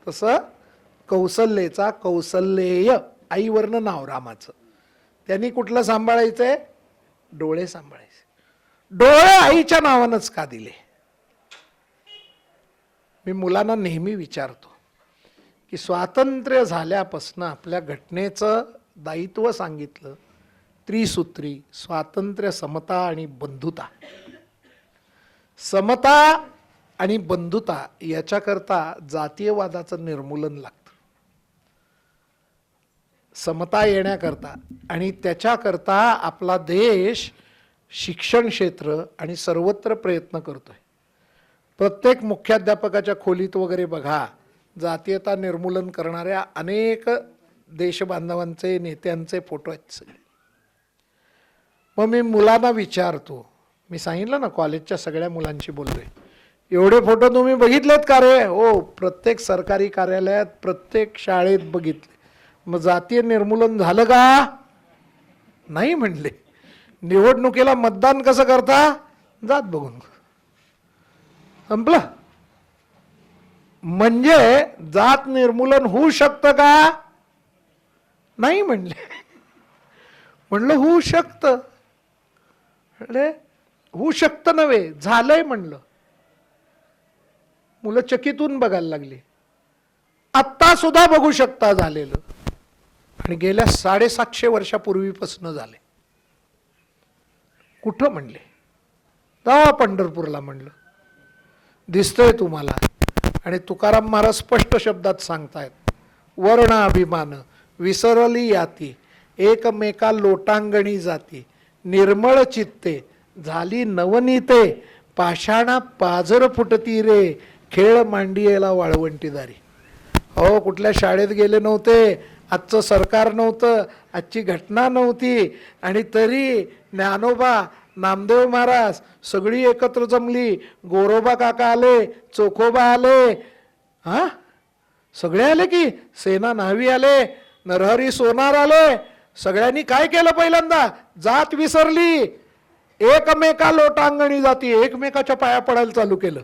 तसं कौसल्येचा कौसल्येय. आईवरनं नाव रामाचं. त्यांनी कुठलं सांभाळायचंय? डोळे सांभाळायचे. डोळे आईच्या नावानंच का दिले? मी मुलांना नेहमी विचारतो की स्वातंत्र्य झाल्यापासून आपल्या घटनेचं दायित्व सांगितलं त्रिसूत्री: स्वातंत्र्य, समता आणि बंधुता. समता आणि बंधुता याच्याकरता जातीयवादाचं निर्मूलन लागतं. समता येण्याकरता आणि त्याच्याकरता आपला देश शिक्षण क्षेत्र आणि सर्वत्र प्रयत्न करतोय. प्रत्येक मुख्याध्यापकाच्या खोलीत वगैरे बघा, जातीयता निर्मूलन करणाऱ्या अनेक देशबांधवांचे, नेत्यांचे फोटो आहेत सगळे. मग मी मुलांना विचारतो, मी सांगितलं ना कॉलेजच्या सगळ्या मुलांशी बोललोय, एवढे फोटो तुम्ही बघितलेत का रे? हो, प्रत्येक सरकारी कार्यालयात, प्रत्येक शाळेत बघितले. मग जातीय निर्मूलन झालं का? नाही म्हणले. निवडणुकीला मतदान कसं करता? जात बघून. संपलं. म्हणजे जात निर्मूलन होऊ शकतं का? नाही म्हणले. म्हणलं होऊ शकतं. म्हणले होऊ शकतं नव्हे, झालंय म्हणलं. मुलं चकितून बघायला लागली. आत्ता सुद्धा बघू शकता झालेलं, आणि गेल्या 750 वर्षापूर्वीपासून झाले. कुठं म्हणले? जा पंढरपूरला म्हणलं. दिसतंय तुम्हाला. आणि तुकाराम महाराज स्पष्ट शब्दात सांगतायत, वर्ण अभिमान विसरली याती, एकमेका लोटांगणी जाती, निर्मळ चित्ते झाली नवनीते, पाषाणा पाझर फुटती रे, खेळ मांडियेला वाळवंटीदारी. हो, कुठल्या शाळेत गेले नव्हते, आजचं सरकार नव्हतं, आजची घटना नव्हती, आणि तरी ज्ञानोबा, नामदेव महाराज सगळी एकत्र जमली. गोरोबा काका आले, चोखोबा आले, हा सगळे आले की सेना न्हावी आले, नरहरी सोनार आले. सगळ्यांनी काय केलं? पहिल्यांदा जात विसरली, एकमेका लोटांगणी जाती एकमेकाच्या पाया पडायला चालू केलं.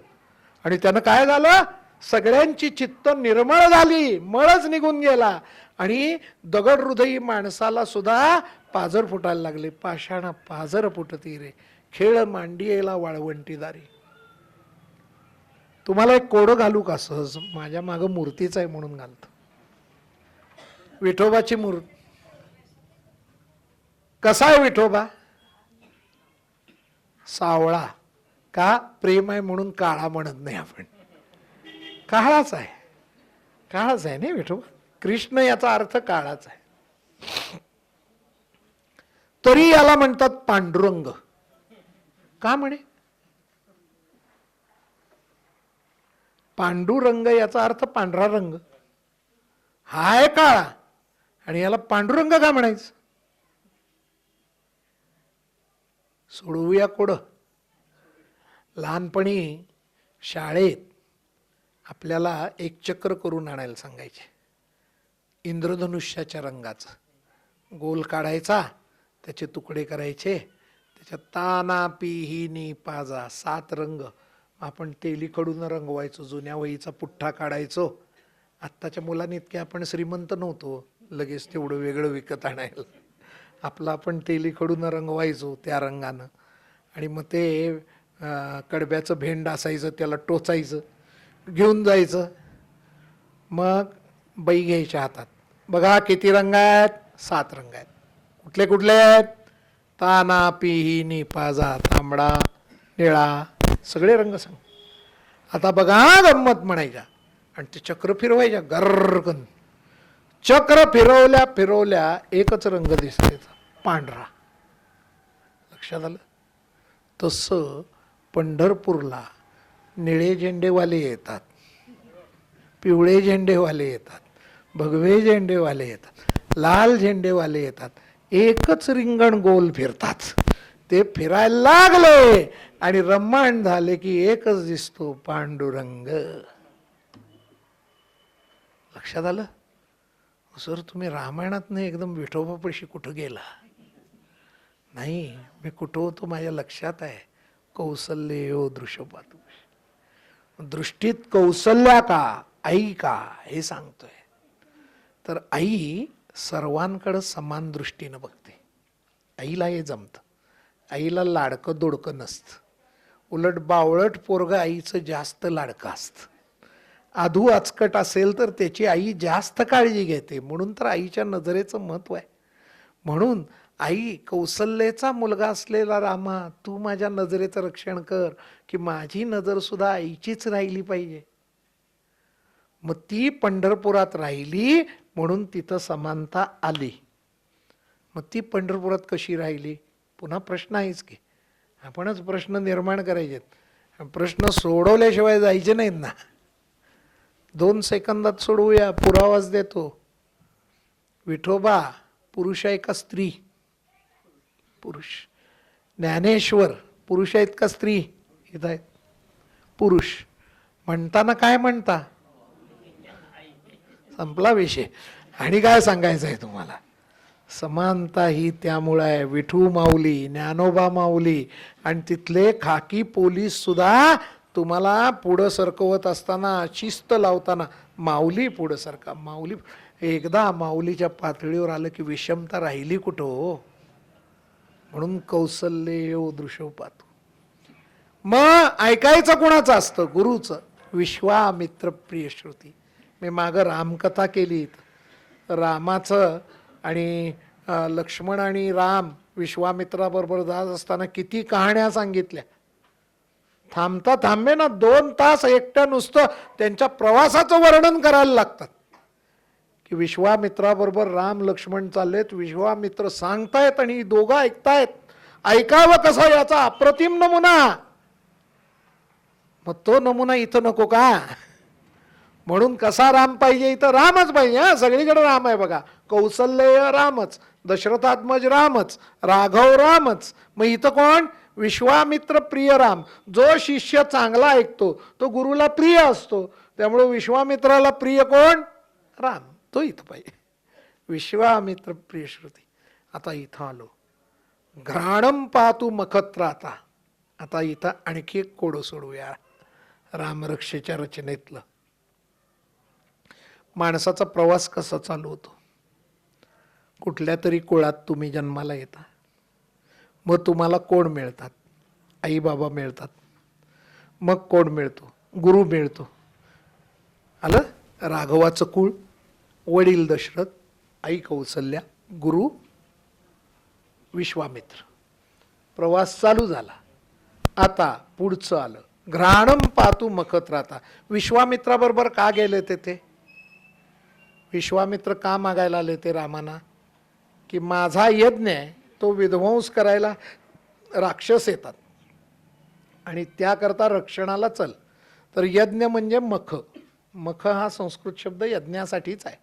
आणि त्यानं काय झालं? सगळ्यांची चित्त निर्मळ झाली, मळच निघून गेला. आणि दगड हृदयी माणसाला सुद्धा पाजर फुटायला लागले. पाषाण पाजर फुटती रे, खेळ मांडियेला वाळवंटी दारी. तुम्हाला एक कोडं घालू का सहज? माझ्या मागं मूर्तीच आहे म्हणून घालतो. विठोबाची मूर्ती. कसा आहे विठोबा? सावळा. का? प्रेम आहे म्हणून काळा म्हणत नाही आपण, काळाच आहे. काळाच आहे ना विठोबा. कृष्ण याचा अर्थ काळाच आहे. तरी याला म्हणतात पांडुरंग. का म्हणे? पांडुरंग याचा अर्थ पांढरा रंग. हा आहे काळा आणि याला पांडुरंग का म्हणायचं? सोडवूया कोडं. लहानपणी शाळेत आपल्याला एक चक्र करून आणायला सांगायचे, इंद्रधनुष्याच्या रंगाचं. गोल काढायचा, त्याचे तुकडे करायचे, त्याच्यात ताना पिहिनी पाजा 7 रंग. आपण तेलीकडून रंगवायचो. जुन्या वहीचा पुठ्ठा काढायचो. आत्ताच्या मुलांनी इतके आपण श्रीमंत नव्हतो लगेच तेवढं वेगळं विकत आणायला. आपलं आपण तेलीकडून रंगवायचो त्या रंगानं. आणि मग ते कडब्याचं भेंड असायचं, त्याला टोचायचं, घेऊन जायचं. मग बाई घ्यायच्या हातात, बघा किती रंग आहेत? 7 रंग आहेत. कुठले कुठले आहेत? ताना पिहिनी पाजा, तांबडा, निळा, सगळे रंग सांग. आता बघा गंमत म्हणायच्या आणि ते चक्र फिरवायच्या गर्रकन. चक्र फिरवल्या फिरवल्या एकच रंग दिसते, पांढरा. लक्षात आलं? तसं पंढरपूरला निळे झेंडेवाले येतात, पिवळे झेंडेवाले येतात, भगवे झेंडेवाले येतात, लाल झेंडेवाले येतात. एकच रिंगण गोल फिरतात. ते फिरायला लागले आणि रम्माण झाले की एकच दिसतो, पांडुरंग. लक्षात आलं? सर तुम्ही रामायणात नाही एकदम विठोबापाशी कुठं गेला? नाही, मी कुठं होतो माझ्या लक्षात आहे. कौसल्यो दृश्यपात. दृष्टीत कौसल्या का, आई का, हे सांगतोय. तर आई सर्वांकडं समान दृष्टीनं बघते. आईला हे जमतं. आईला लाडकं दोडकं नसतं. उलट बावळट पोरगं आईचं जास्त लाडकं असतं. आधू आचकट असेल तर त्याची आई जास्त काळजी घेते. म्हणून तर आईच्या नजरेचं महत्व आहे. म्हणून आई, कौसल्याचा मुलगा असलेला रामा, तू माझ्या नजरेचं रक्षण कर, की माझी नजर सुद्धा आईचीच राहिली पाहिजे. मग ती पंढरपुरात राहिली म्हणून तिथं समानता आली. मग ती पंढरपुरात कशी राहिली? पुन्हा प्रश्न आहेच की. आपणच प्रश्न निर्माण करायचे. प्रश्न सोडवल्याशिवाय जायचे नाहीत ना. 2 सेकंदात सोडवूया, पुरावाच देतो. विठोबा पुरुष आहे का स्त्री? पुरुष. ज्ञानेश्वर पुरुष आहेत का स्त्री? इथं आहेत पुरुष. म्हणताना काय म्हणता? संपला विषय. आणि काय सांगायचं आहे तुम्हाला? समानता ही त्यामुळे आहे. विठू माऊली, ज्ञानोबा माऊली आणि तिथले खाकी पोलीस सुद्धा तुम्हाला पुढं सरकवत असताना, शिस्त लावताना, माऊली पुढं सरका, माऊली. एकदा माऊलीच्या पातळीवर आलं की विषमता राहिली कुठं हो? म्हणून कौसल्यो दृश्योपात. मग ऐकायचं कोणाचं असतं? गुरुचं. विश्वामित्र प्रिय श्रुती. मी मागं रामकथा केली. रामाचं आणि लक्ष्मण आणि राम विश्वामित्राबरोबर जात असताना किती कहाण्या सांगितल्या. थांबता थांबे ना 2 तास एकट्या नुसतं त्यांच्या प्रवासाचं वर्णन करायला लागतात. की विश्वामित्राबरोबर राम लक्ष्मण चाललेत, विश्वामित्र सांगतायत आणि दोघं ऐकतायत. ऐकावं कसं याचा अप्रतिम नमुना. मग तो नमुना इथं नको का? म्हणून कसा राम पाहिजे? इथं रामच पाहिजे. हा, सगळीकडे राम आहे बघा. कौसल्य रामच, दशरथात्मज रामच, राघव रामच. मग इथं कोण? विश्वामित्र प्रिय राम. जो शिष्य चांगला ऐकतो तो गुरुला प्रिय असतो, त्यामुळे विश्वामित्राला प्रिय कोण? राम. तो इथं पाहिजे, विश्वामित्र प्रिय श्रुती. आता इथं आलो, घ्राणम पातू मखत्राता. आता इथं आणखी एक कोडं सोडूया रामरक्षेच्या रचनेतलं. माणसाचा प्रवास कसा चालू होतो? कुठल्या तरी कुळात तुम्ही जन्माला येता, मग तुम्हाला कोण मिळतात? आई बाबा मिळतात. मग कोण मिळतो? गुरु मिळतो. आलं? राघवाचं कुळ, वडील दशरथ, आई कौसल्या, गुरु विश्वामित्र. प्रवास चालू झाला. आता पुढचं आलं, घ्राणम पातू मखत्राता. विश्वामित्राबरोबर का गेले ते? विश्वामित्र का मागायला आले ते रामाना? की माझा यज्ञ आहे तो विध्वंस करायला राक्षस येतात आणि त्याकरता रक्षणाला चल. तर यज्ञ म्हणजे मख. मख हा संस्कृत शब्द यज्ञासाठीच आहे.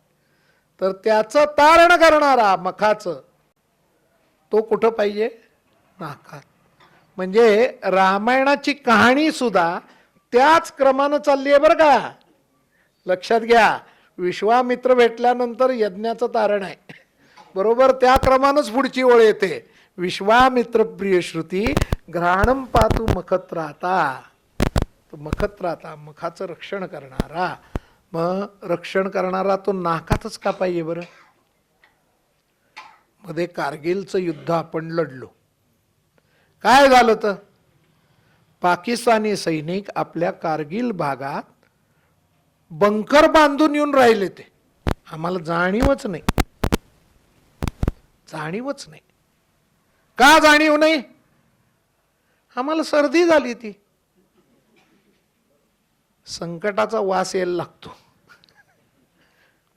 तर त्याचं तारण करणारा मखाचं तो कुठं पाहिजे? नाकात. म्हणजे रामायणाची कहाणी सुद्धा त्याच क्रमानं चालली आहे बरं का. लक्षात घ्या, विश्वामित्र भेटल्यानंतर यज्ञाचं तारण आहे, बरोबर त्या क्रमानंच पुढची ओळ येते. विश्वामित्र प्रिय श्रुती घ्राणम पातू मखत्राता. मखत्राता, मखाचं रक्षण करणारा. मग रक्षण करणारा तो नाकातच का पाहिजे बरं? मध्ये कारगिलचं युद्ध आपण लढलो. काय झालं तर पाकिस्तानी सैनिक आपल्या कारगिल भागात बंकर बांधून येऊन राहिले. ते आम्हाला जाणीवच नाही. जाणीवच नाही. का जाणीव नाही? आम्हाला सर्दी झाली. ती संकटाचा वास यायला लागतो.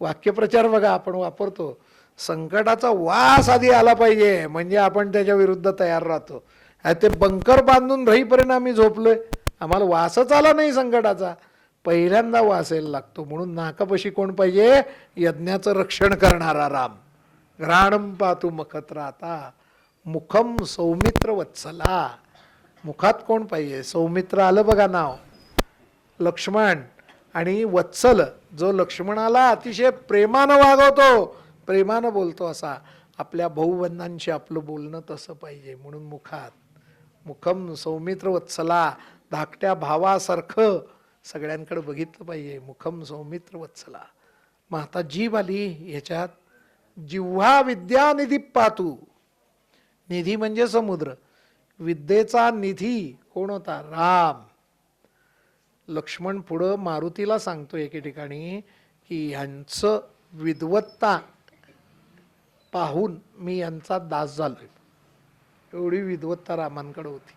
वाक्यप्रचार बघा आपण वापरतो, संकटाचा वास आधी आला पाहिजे म्हणजे आपण त्याच्या विरुद्ध तयार राहतो. ते बंकर बांधून राहीपर्यंत आम्ही झोपलोय, आम्हाला वासच आला नाही संकटाचा. पहिल्यांदा वास यायला लागतो. म्हणून नाकापाशी कोण पाहिजे? यज्ञाचं रक्षण करणारा राम. घ्राणम पातू मखत्राता मुखम सौमित्र वत्सला. मुखात कोण पाहिजे? सौमित्र आलं बघा नाव, लक्ष्मण. आणि वत्सल जो लक्ष्मणाला अतिशय प्रेमानं वागवतो, प्रेमानं बोलतो, असा आपल्या भाऊबंधांशी आपलं बोलणं तसं पाहिजे. म्हणून मुखात मुखम सौमित्र वत्सला. धाकट्या भावासारखं सगळ्यांकडे बघितलं पाहिजे. मुखम सौमित्र वत्सला. मग आता जीभ आली ह्याच्यात. जिव्हा विद्या निधी पातू. निधी म्हणजे समुद्र. विद्येचा निधी कोण होता? राम. लक्ष्मण पुढं मारुतीला सांगतो एके ठिकाणी की ह्यांचं विद्वत्ता पाहून मी यांचा दास झालोय. एवढी विद्वत्ता रामांकडे होती.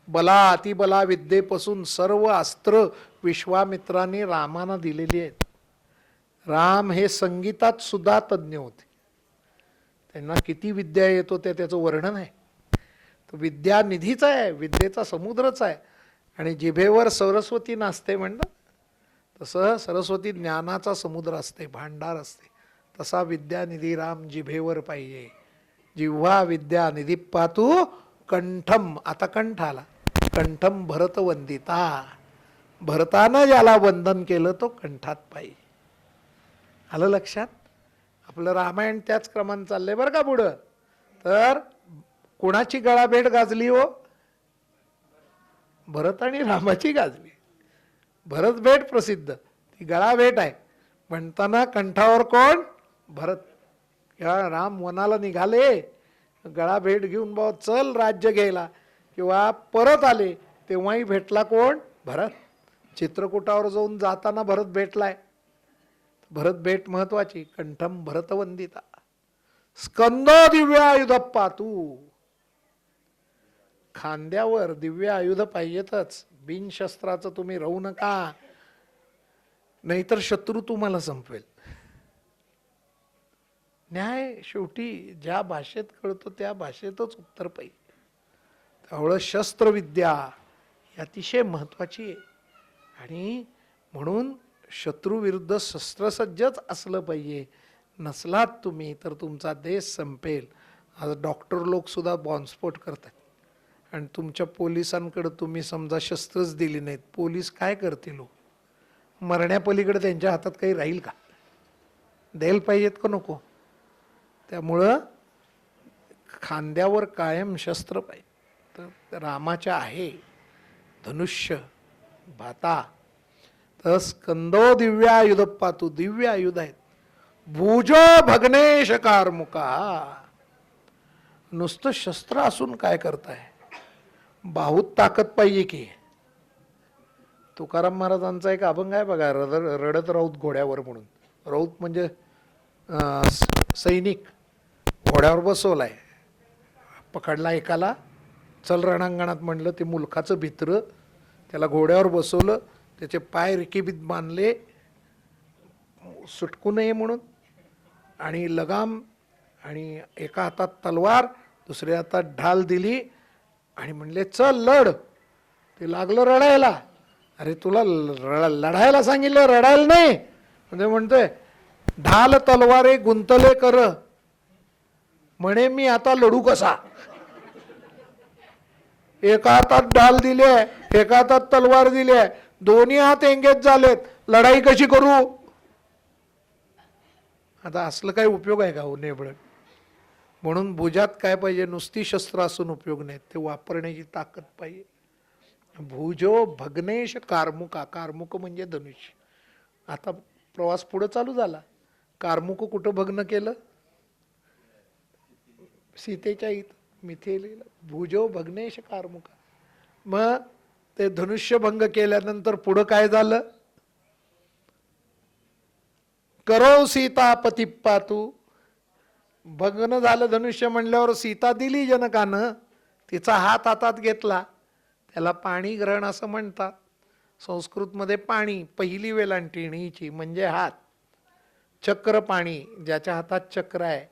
बला अतिबला विद्येपासून सर्व अस्त्र विश्वामित्रांनी रामाना दिलेली आहेत. राम हे संगीतात सुद्धा तज्ज्ञ होते. त्यांना किती विद्या येत होत्या त्याचं वर्णन आहे. तो विद्या निधीच आहे, विद्येचा समुद्रच आहे. आणि जिभेवर सरस्वती नाचते म्हणतात तसं सरस्वती ज्ञानाचा समुद्र असते, भांडार असते. तसा विद्यानिधी राम जिभेवर पाहिजे. जिव्हा विद्या निधी पातू कंठम. आता कंठ आला. कंठम भरत वंदिता. भरतानं ज्याला वंदन केलं तो कंठात पाहिजे. आलं लक्षात? आपलं रामायण त्याच क्रमाने चाललंय बरं का पुढं. तर कोणाची गळाभेट गाजली हो? भरत आणि रामाची गाजली. भरत भेट प्रसिद्ध, ती गळाभेट आहे. म्हणताना कंठावर कोण? भरत. या राम वनाला निघाले, गळाभेट घेऊन भाऊ चल राज्य घ्यायला, किंवा परत आले तेव्हाही भेटला कोण? भरत. चित्रकूटावर जाऊन जाताना भरत भेटलाय. भरत भेट महत्वाची. कंठम भरतवंदिता. स्कंदो दिव्य आयुध पातू. खांद्यावर दिव्य आयुध पाहिजेतच. बिनशस्त्राचं तुम्ही राहू नका, नाहीतर शत्रू तुम्हाला संपवेल. न्याय शेवटी ज्या भाषेत कळतो त्या भाषेतच उत्तर पाहिजे. त्यामुळं शस्त्रविद्या ही अतिशय महत्वाची आहे. आणि म्हणून शत्रू विरुद्ध शस्त्रसज्जच असलं पाहिजे. नसलात तुम्ही तर तुमचा देश संपेल. आज डॉक्टर लोक सुद्धा बॉम्बस्फोट करतात आणि तुमच्या पोलिसांकडे तुम्ही समजा शस्त्रच दिली नाहीत, पोलीस काय करतील हो? मरण्यापलीकडे त्यांच्या हातात काही राहील का? द्यायला पाहिजेत का नको? त्यामुळं खांद्यावर कायम शस्त्र पाहिजे. तर रामाच्या आहे धनुष्य भाता. तर स्कंदो दिव्य आयुध पातू, दिव्य आयुध आहेत. भुजो भग्नेश कारमुका. नुसतं शस्त्र असून काय करताय? बाहूत ताकद पाहिजे की. तुकाराम महाराजांचा एक अभंग आहे बघा, रडत राऊत घोड्यावर म्हणून. राऊत म्हणजे सैनिक. घोड्यावर बसवलाय, पकडला एकाला, चल रणांगणात म्हणलं, ते मुलखाचं भित्र, त्याला घोड्यावर बसवलं, त्याचे पाय रिकीबीत बांधले सुटकू नये म्हणून, आणि लगाम, आणि एका हातात तलवार, दुसऱ्या हातात ढाल दिली, आणि म्हणले चल लढ. ते लागलं रडायला. अरे तुला लढायला सांगितलं, रडायला नाही. म्हणजे म्हणतोय ढाल तलवारे गुंतले कर, म्हणे मी आता लढू कसा. एका हातात ढाल दिले, एका हातात तलवार दिली, दोन्ही हात एंगेज झालेत, लढाई कशी करू? आता असलं काही उपयोग आहे का हो नेबळ? म्हणून भुजात काय पाहिजे? नुसती शस्त्र असून उपयोग नाही, ते वापरण्याची ताकद पाहिजे. भुजो भग्नेश कारमुका. कारमुक म्हणजे धनुष्य. आता प्रवास पुढे चालू झाला. कारमुक कुठं भग्न केलं? सीतेच्या इथं मिथिलेला. भुजो भग्नेश कारमुका. मग ते धनुष्य भंग केल्यानंतर पुढं काय झालं? करो सीता पती पातू. भग्न झालं धनुष्य म्हणल्यावर सीता दिली जनकानं, तिचा हात हातात घेतला. त्याला पाणी ग्रहण असं म्हणतात. संस्कृतमध्ये पाणी पहिली वेलांटिणीची म्हणजे हात. चक्र पाणी, ज्याच्या हातात चक्र आहे.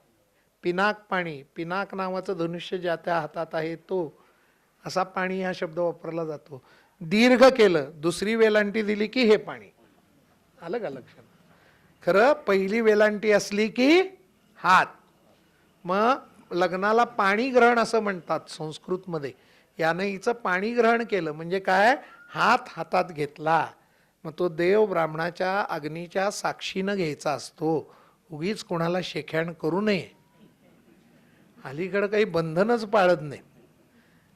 पिनाक पाणी, पिनाक नावाचं धनुष्य ज्या त्या हातात आहे तो. असा पाणी हा शब्द वापरला जातो. दीर्घ केलं, दुसरी वेलांटी दिली की हे पाणी. आलं का लक्षात? खरं पहिली वेलांटी असली की हात. मग लग्नाला पाणी ग्रहण असं म्हणतात संस्कृतमध्ये. यानं हिचं पाणी ग्रहण केलं म्हणजे काय? हात हातात घेतला. मग तो देव ब्राह्मणाच्या अग्नीच्या साक्षीनं घ्यायचा असतो, उगीच कोणाला शेख्याण करू नये. अलीकडं काही बंधनच पाळत नाही.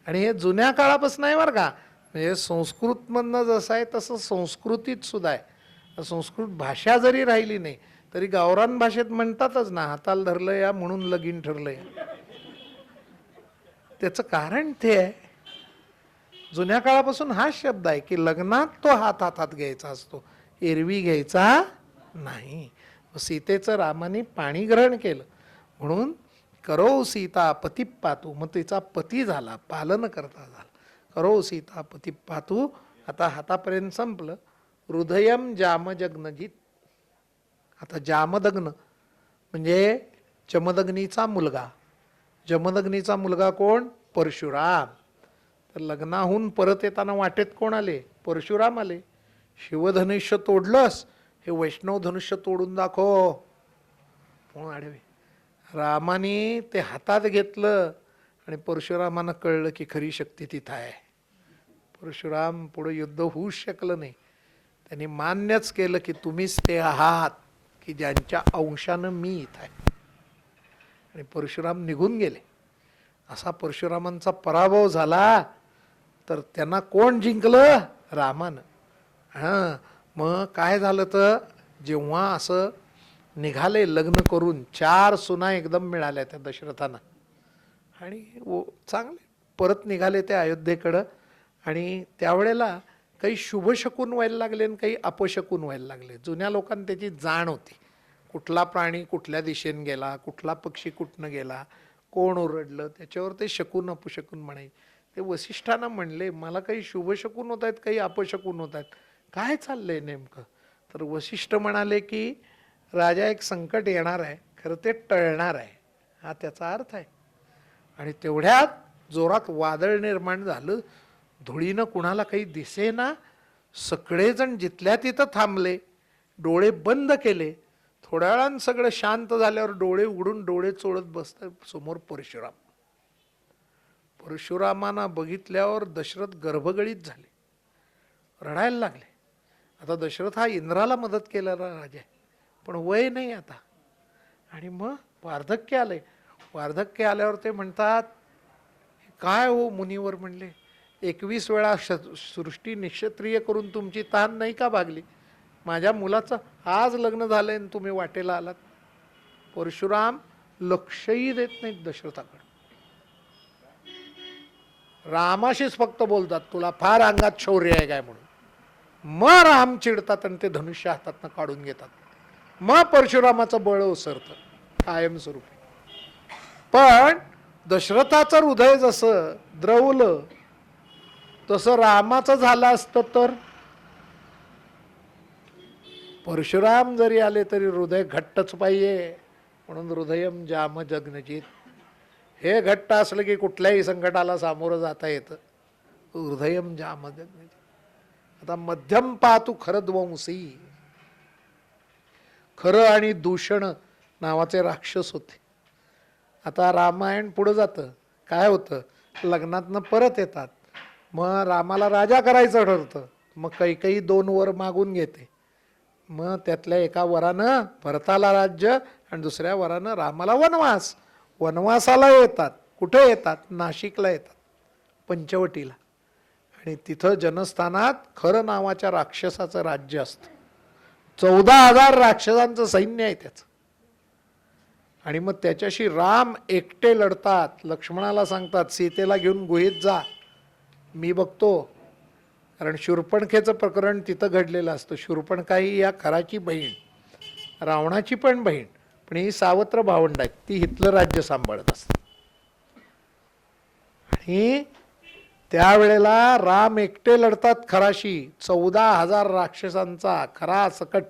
आणि हे जुन्या काळापासून आहे बरं का. म्हणजे संस्कृतमधनं जसं आहे तसं संस्कृतीत सुद्धा आहे. संस्कृत भाषा जरी राहिली नाही तरी गावरान भाषेत म्हणतातच ना, हाताला धरलं या म्हणून लगीन ठरलंय. त्याचं कारण ते आहे, जुन्या काळापासून हा शब्द आहे की लग्नात तो हात हातात घ्यायचा असतो, एरवी घ्यायचा नाही. सीतेचं रामाने पाणी ग्रहण केलं म्हणून करो सीता पती पातू. मग तिचा पती झाला, पालन करता झाला. करो सीता पती पातू. आता हातापर्यंत संपलं. हृदयम जामजग्नजित. आता जामदग्न म्हणजे जमदग्नीचा मुलगा. जमदग्नीचा मुलगा कोण? परशुराम. तर लग्नाहून परत येताना वाटेत कोण आले? परशुराम आले. शिवधनुष्य तोडलंस, हे वैष्णव धनुष्य तोडून दाखव. कोण आडवे? रामाने ते हातात घेतलं आणि परशुरामानं कळलं की खरी शक्ती तिथं आहे. परशुराम पुढे युद्ध होऊच शकलं नाही. त्यांनी मान्यच केलं की तुम्हीच ते आहात की ज्यांच्या अंशानं मी इथं आहे. आणि परशुराम निघून गेले. असा परशुरामांचा पराभव झाला. तर त्यांना कोण जिंकलं? रामानं. हां, मग काय झालं तर जेव्हा असं निघाले लग्न करून, 4 सुना एकदम मिळाल्या त्या दशरथांना आणि चांगले परत निघाले ते अयोध्येकडं. आणि त्यावेळेला काही शुभशकून व्हायला लागले आणि काही अपशकून व्हायला लागले. जुन्या लोकांना त्याची जाण होती, कुठला प्राणी कुठल्या दिशेने गेला, कुठला पक्षी कुठनं गेला, कोण ओरडलं, त्याच्यावर ते शकून अपशकून म्हणायचे. ते वसिष्ठांना म्हणले मला काही शुभशकून होत आहेत, काही अपशकून होत आहेत, काय चाललंय नेमकं? तर वसिष्ठ म्हणाले की राजा एक संकट येणार आहे, खरं ते टळणार आहे, हा त्याचा अर्थ आहे. आणि तेवढ्यात जोरात वादळ निर्माण झालं. धुळीनं कुणाला काही दिसेना. सगळेजण जिथल्या तिथं थांबले, डोळे बंद केले. थोड्या वेळानं सगळं शांत झाल्यावर डोळे उघडून डोळे चोळत बसतात समोर परशुराम. परशुरामांना बघितल्यावर दशरथ गर्भगळीत झाले, रडायला लागले. आता दशरथ हा इंद्राला मदत केलेला राजा आहे, पण वय नाही आता. आणि मग वार्धक्य आले. वार्धक्य आल्यावर ते म्हणतात, काय हो मुनीवर म्हणले, 21 वेळा सृष्टी निक्षत्रिय करून तुमची तान नाही का भागली? माझ्या मुलाचं आज लग्न झालंय आणि तुम्ही वाटेला आलात. परशुराम लक्षही देत नाहीत दशरथाकडे, रामाशीच फक्त बोलतात, तुला फार अंगात शौर्य आहे काय म्हणून. मग राम चिडतात आणि ते धनुष्य हातातनं काढून घेतात. मग परशुरामाचं बळ ओसरतं कायमस्वरूपी. पण दशरथाचं हृदय जसं द्रवलं तसं रामाचं झालं असतं तर परशुराम जरी आले तरी हृदय घट्टच पाहिजे. म्हणून हृदयम जाम जग्नजित, हे घट्ट असलं की कुठल्याही संकटाला सामोरं जाता येतं. हृदयम जाम जग्नजित. आता मध्यम पातू खरद्वंसी, खरं आणि दूषण नावाचे राक्षस होते. आता रामायण पुढं जातं, काय होतं, लग्नातनं परत येतात. मग रामाला राजा करायचं ठरतं. मग कैकेयी 2 वर मागून घेते. मग त्यातल्या एका वरानं भरताला राज्य आणि दुसऱ्या वरानं रामाला वनवास. वनवासाला येतात. कुठे येतात? नाशिकला येतात, पंचवटीला. आणि तिथं जनस्थानात खरं नावाच्या राक्षसाचं राज्य असतं. 14,000 राक्षसांचं सैन्य आहे त्याचं. आणि मग त्याच्याशी राम एकटे लढतात. लक्ष्मणाला सांगतात, सीतेला घेऊन गुहेत जा, मी बघतो. कारण शूर्पणखेचं प्रकरण तिथं घडलेलं असतं. शूर्पणखा ही या खराची बहीण, रावणाची पण बहीण, पण ही सावत्र भावंड आहेत. ती हितलं राज्य सांभाळत असते. आणि त्यावेळेला राम एकटे लढतात खराशी. 14,000 राक्षसांचा खरा सकट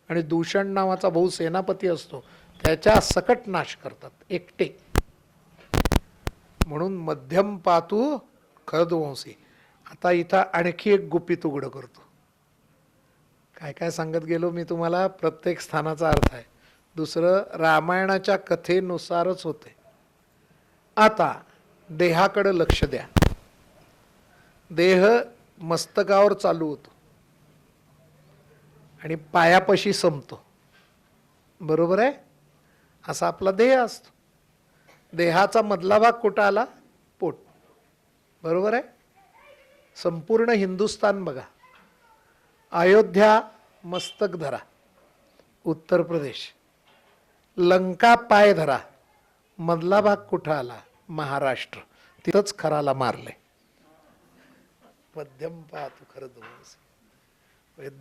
आणि दूषण नावाचा भाऊ सेनापती असतो, त्याच्या सकट नाश करतात एकटे. म्हणून मध्यम पातू खरद्वंसी. आता इथं आणखी एक गुपित उघडं करतो. काय काय सांगत गेलो मी तुम्हाला, प्रत्येक स्थानाचा अर्थ आहे. दुसरं रामायणाच्या कथेनुसारच होते. आता देहाकडे लक्ष द्या. देह मस्तकावर चालू होतो आणि पायापाशी संपतो, बरोबर आहे? असा आपला देह असतो. देहाचा मधला भाग कुठं आला? पोट, बरोबर आहे? संपूर्ण हिंदुस्थान बघा. अयोध्या मस्तक धरा, उत्तर प्रदेश. लंका पाय धरा, मधला भाग कुठं आला? महाराष्ट्र. तिथंच खराला मारले. मध्यम पाहतो खरं दोष.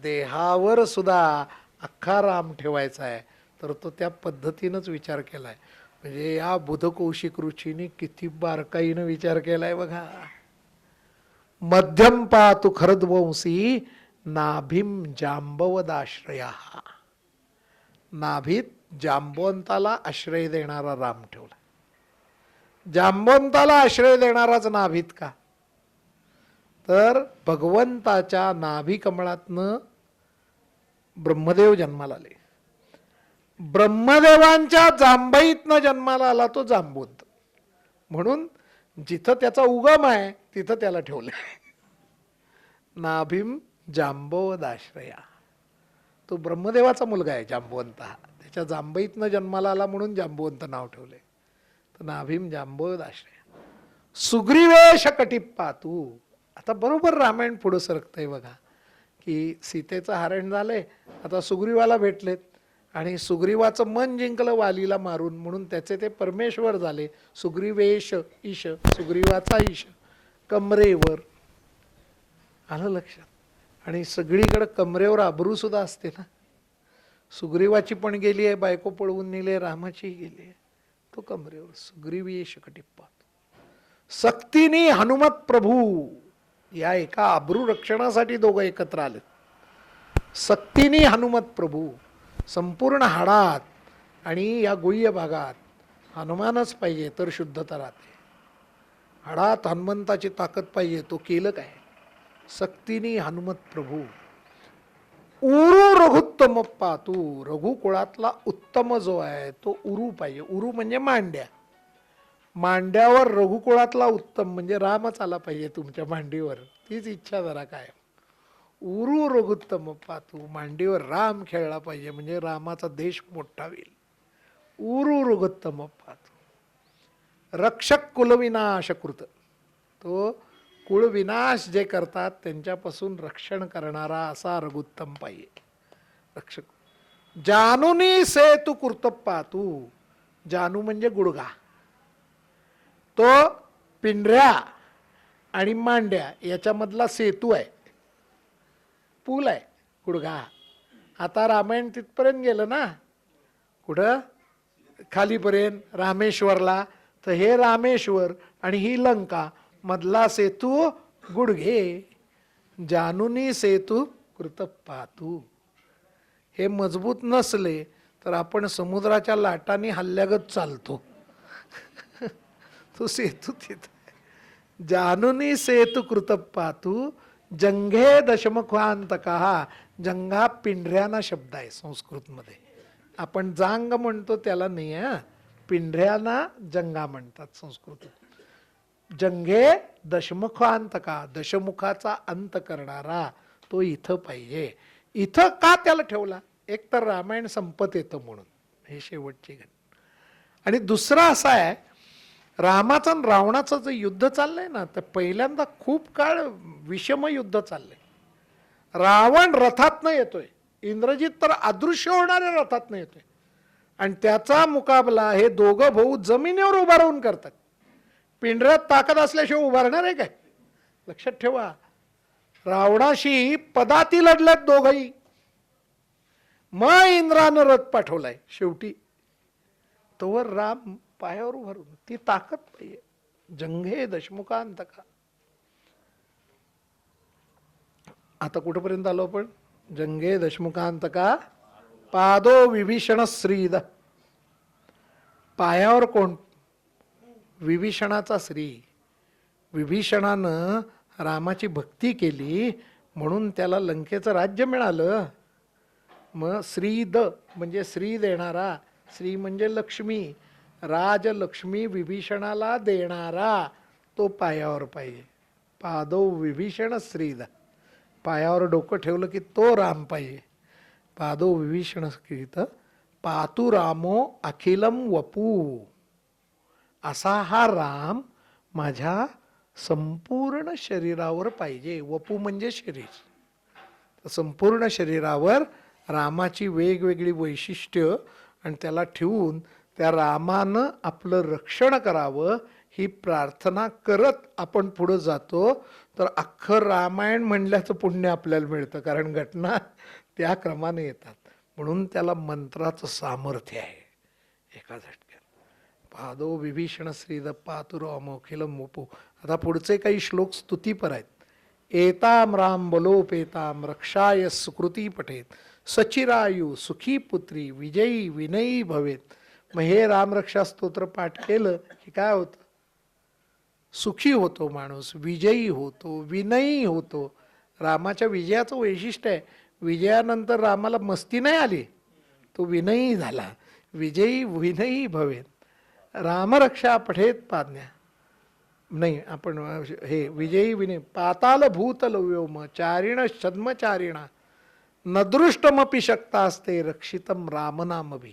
देहावर सुद्धा अख्खा राम ठेवायचा आहे, तर तो त्या पद्धतीनंच विचार केलाय. म्हणजे या बुधकौशिक ऋषीने किती बारकाईनं विचार केलाय बघा. मध्यम पातु खरद्वंसी नाभिम जांबवदाश्रया. नाभीत जांबवंताला आश्रय देणारा राम ठेवला. जांबवंताला आश्रय देणाराच नाभीत का? तर भगवंताच्या नाभी कमळातनं ब्रह्मदेव जन्माला आले. ब्रह्मदेवांच्या जांभईतनं जन्माला आला तो जांबवंत. म्हणून जिथं त्याचा उगम आहे तिथं त्याला ठेवले. नाभिम जांबवदाश्रया. तो ब्रह्मदेवाचा मुलगा आहे जांबवंत. हा त्याच्या जांभईतनं जन्माला आला म्हणून जांबवंत नाव ठेवले. तर नाभिम जांबवदाश्रया. सुग्रीवेश कटिप्पातू. आता बरोबर रामायण पुढं सरकतंय बघा, की सीतेचं हरण झालंय, आता सुग्रीवाला भेटलेत आणि सुग्रीवाचं मन जिंकलं वालीला मारून, म्हणून त्याचे ते परमेश्वर झाले. सुग्रीवेश ईश, सुग्रीवाचा ईश कमरेवर. आलं लक्षात? आणि सगळीकडे कमरेवर अब्रू सुद्धा असते ना. सुग्रीवाची पण गेली आहे, बायको पळवून नेली, रामाची गेली आहे, तो कमरेवर. सुग्रीवेश कटिप्पात. सक्तीने हनुमत प्रभू. या एका अब्रू रक्षणासाठी दोघं एकत्र आले. सक्तीने हनुमत प्रभू. संपूर्ण हाडात आणि या गुह्य भागात हनुमानच पाहिजे तर शुद्धता राहते. हाडात हनुमंताची ताकद पाहिजे, तो केलं काय? सक्तीने हनुमत प्रभू. उरु रघुत्तम पातू, रघुकुळातला उत्तम जो आहे तो उरू पाहिजे. उरू म्हणजे मांड्या. मांड्यावर रघुकुळातला उत्तम म्हणजे रामच आला पाहिजे तुमच्या मांडीवर. तीच इच्छा जरा काय. उरू रघुत्तम पातू, मांडीवर राम खेळला पाहिजे म्हणजे रामाचा देश मोठा होईल. उरू रघुत्तम पातू. रक्षक कुलविनाश कृत, तो कुळविनाश जे करतात त्यांच्यापासून रक्षण करणारा असा रघुत्तम पाहिजे. रक्षक. जानूनी सेतु कृत पातू, जानू म्हणजे गुडघा. तो पिंढऱ्या आणि मांड्या याच्यामधला सेतू आहे, पूल आहे गुडघा. आता रामायण तिथपर्यंत गेलं ना, कुठं खालीपर्यंत रामेश्वरला. तर हे रामेश्वर आणि ही लंका मधला सेतू गुडघे. जानूनी सेतू कृत पातू. हे मजबूत नसले तर आपण समुद्राच्या लाटांनी हल्ल्यागत चालतो. तो सेतू तिथं. जानूनी सेतू कृत पातू, जंघे दशमुखांतका. जंघा पिंढऱ्यांना शब्द आहे संस्कृतमध्ये. आपण जांग म्हणतो त्याला नाही आहे, पिंढऱ्यांना जंगा म्हणतात संस्कृत. जंघे दशमुखांतका, दशमुखाचा अंत करणारा तो इथं पाहिजे. इथं का त्याला ठेवला? एक तर रामायण संपत येतं म्हणून, हे शेवटची घटना. आणि दुसरा असा आहे, रामाचं आणि रावणाचं जे युद्ध चाललंय ना, तर पहिल्यांदा खूप काळ विषम युद्ध चाललंय. रावण रथातनं येतोय, इंद्रजित तर अदृश्य होणाऱ्या रथातनं येतोय, आणि त्याचा मुकाबला हे दोघं भाऊ जमिनीवर उभा राहून करतात. पिंढऱ्यात ताकद असल्याशिवाय उभारणार आहे काय? लक्षात ठेवा. रावणाशी पदाती लढल्यात दोघही. मग इंद्रानं रथ पाठवलाय शेवटी. तोवर राम पायावर उभारून. ती ताकद पाहिजे. जंघे दशमुखांतका. आता कुठपर्यंत आलो आपण? जंघे दशमुखांतका पादो विभीषण श्रीद. पायावर कोण? विभीषणाचा श्री. विभीषणानं रामाची भक्ती केली म्हणून त्याला लंकेचं राज्य मिळालं. मग श्रीद म्हणजे श्री देणारा, श्री म्हणजे लक्ष्मी, राजलक्ष्मी विभीषणाला देणारा तो पायावर पाहिजे. पादो विभीषण श्रीद. पायावर डोकं ठेवलं की तो राम पाहिजे. पादो विभीषण श्रीद पातू रामो अखिलम वपू. असा हा राम माझ्या संपूर्ण शरीरावर पाहिजे. वपू म्हणजे शरीर. संपूर्ण शरीरावर रामाची वेगवेगळी वैशिष्ट्य आणि त्याला ठेवून त्या रामानं आपलं रक्षण करावं ही प्रार्थना करत आपण पुढं जातो. तर अख्खं रामायण म्हणल्याचं पुण्य आपल्याला मिळतं, कारण घटना त्या क्रमाने येतात. म्हणून त्याला मंत्राचं सामर्थ्य आहे एका झटक्यात. पादो विभीषण श्रीद पातुरामोखिलम वपू. आता पुढचे काही श्लोक स्तुतीपर आहेत. एताम राम बलोपेताम रक्षाय सुकृती पठेत सचिरायू सुखी पुत्री विजयी विनयी भवेत. मग हे रामरक्षा स्तोत्र पाठ केलं की काय होतं? सुखी होतो माणूस, विजयी होतो, विनयी होतो. रामाच्या विजयाचं वैशिष्ट्य आहे, विजयानंतर रामाला मस्ती नाही आली, तो विनयी झाला. विजयी विनयी भवेत. रामरक्षा पठेत पाज्ञा नाही, आपण हे विजयी विनय. पाताल भूतल व्योम चारिण छद्मचारिणा नदृष्टमपि शक्तास्ते रक्षितम रामनामभी.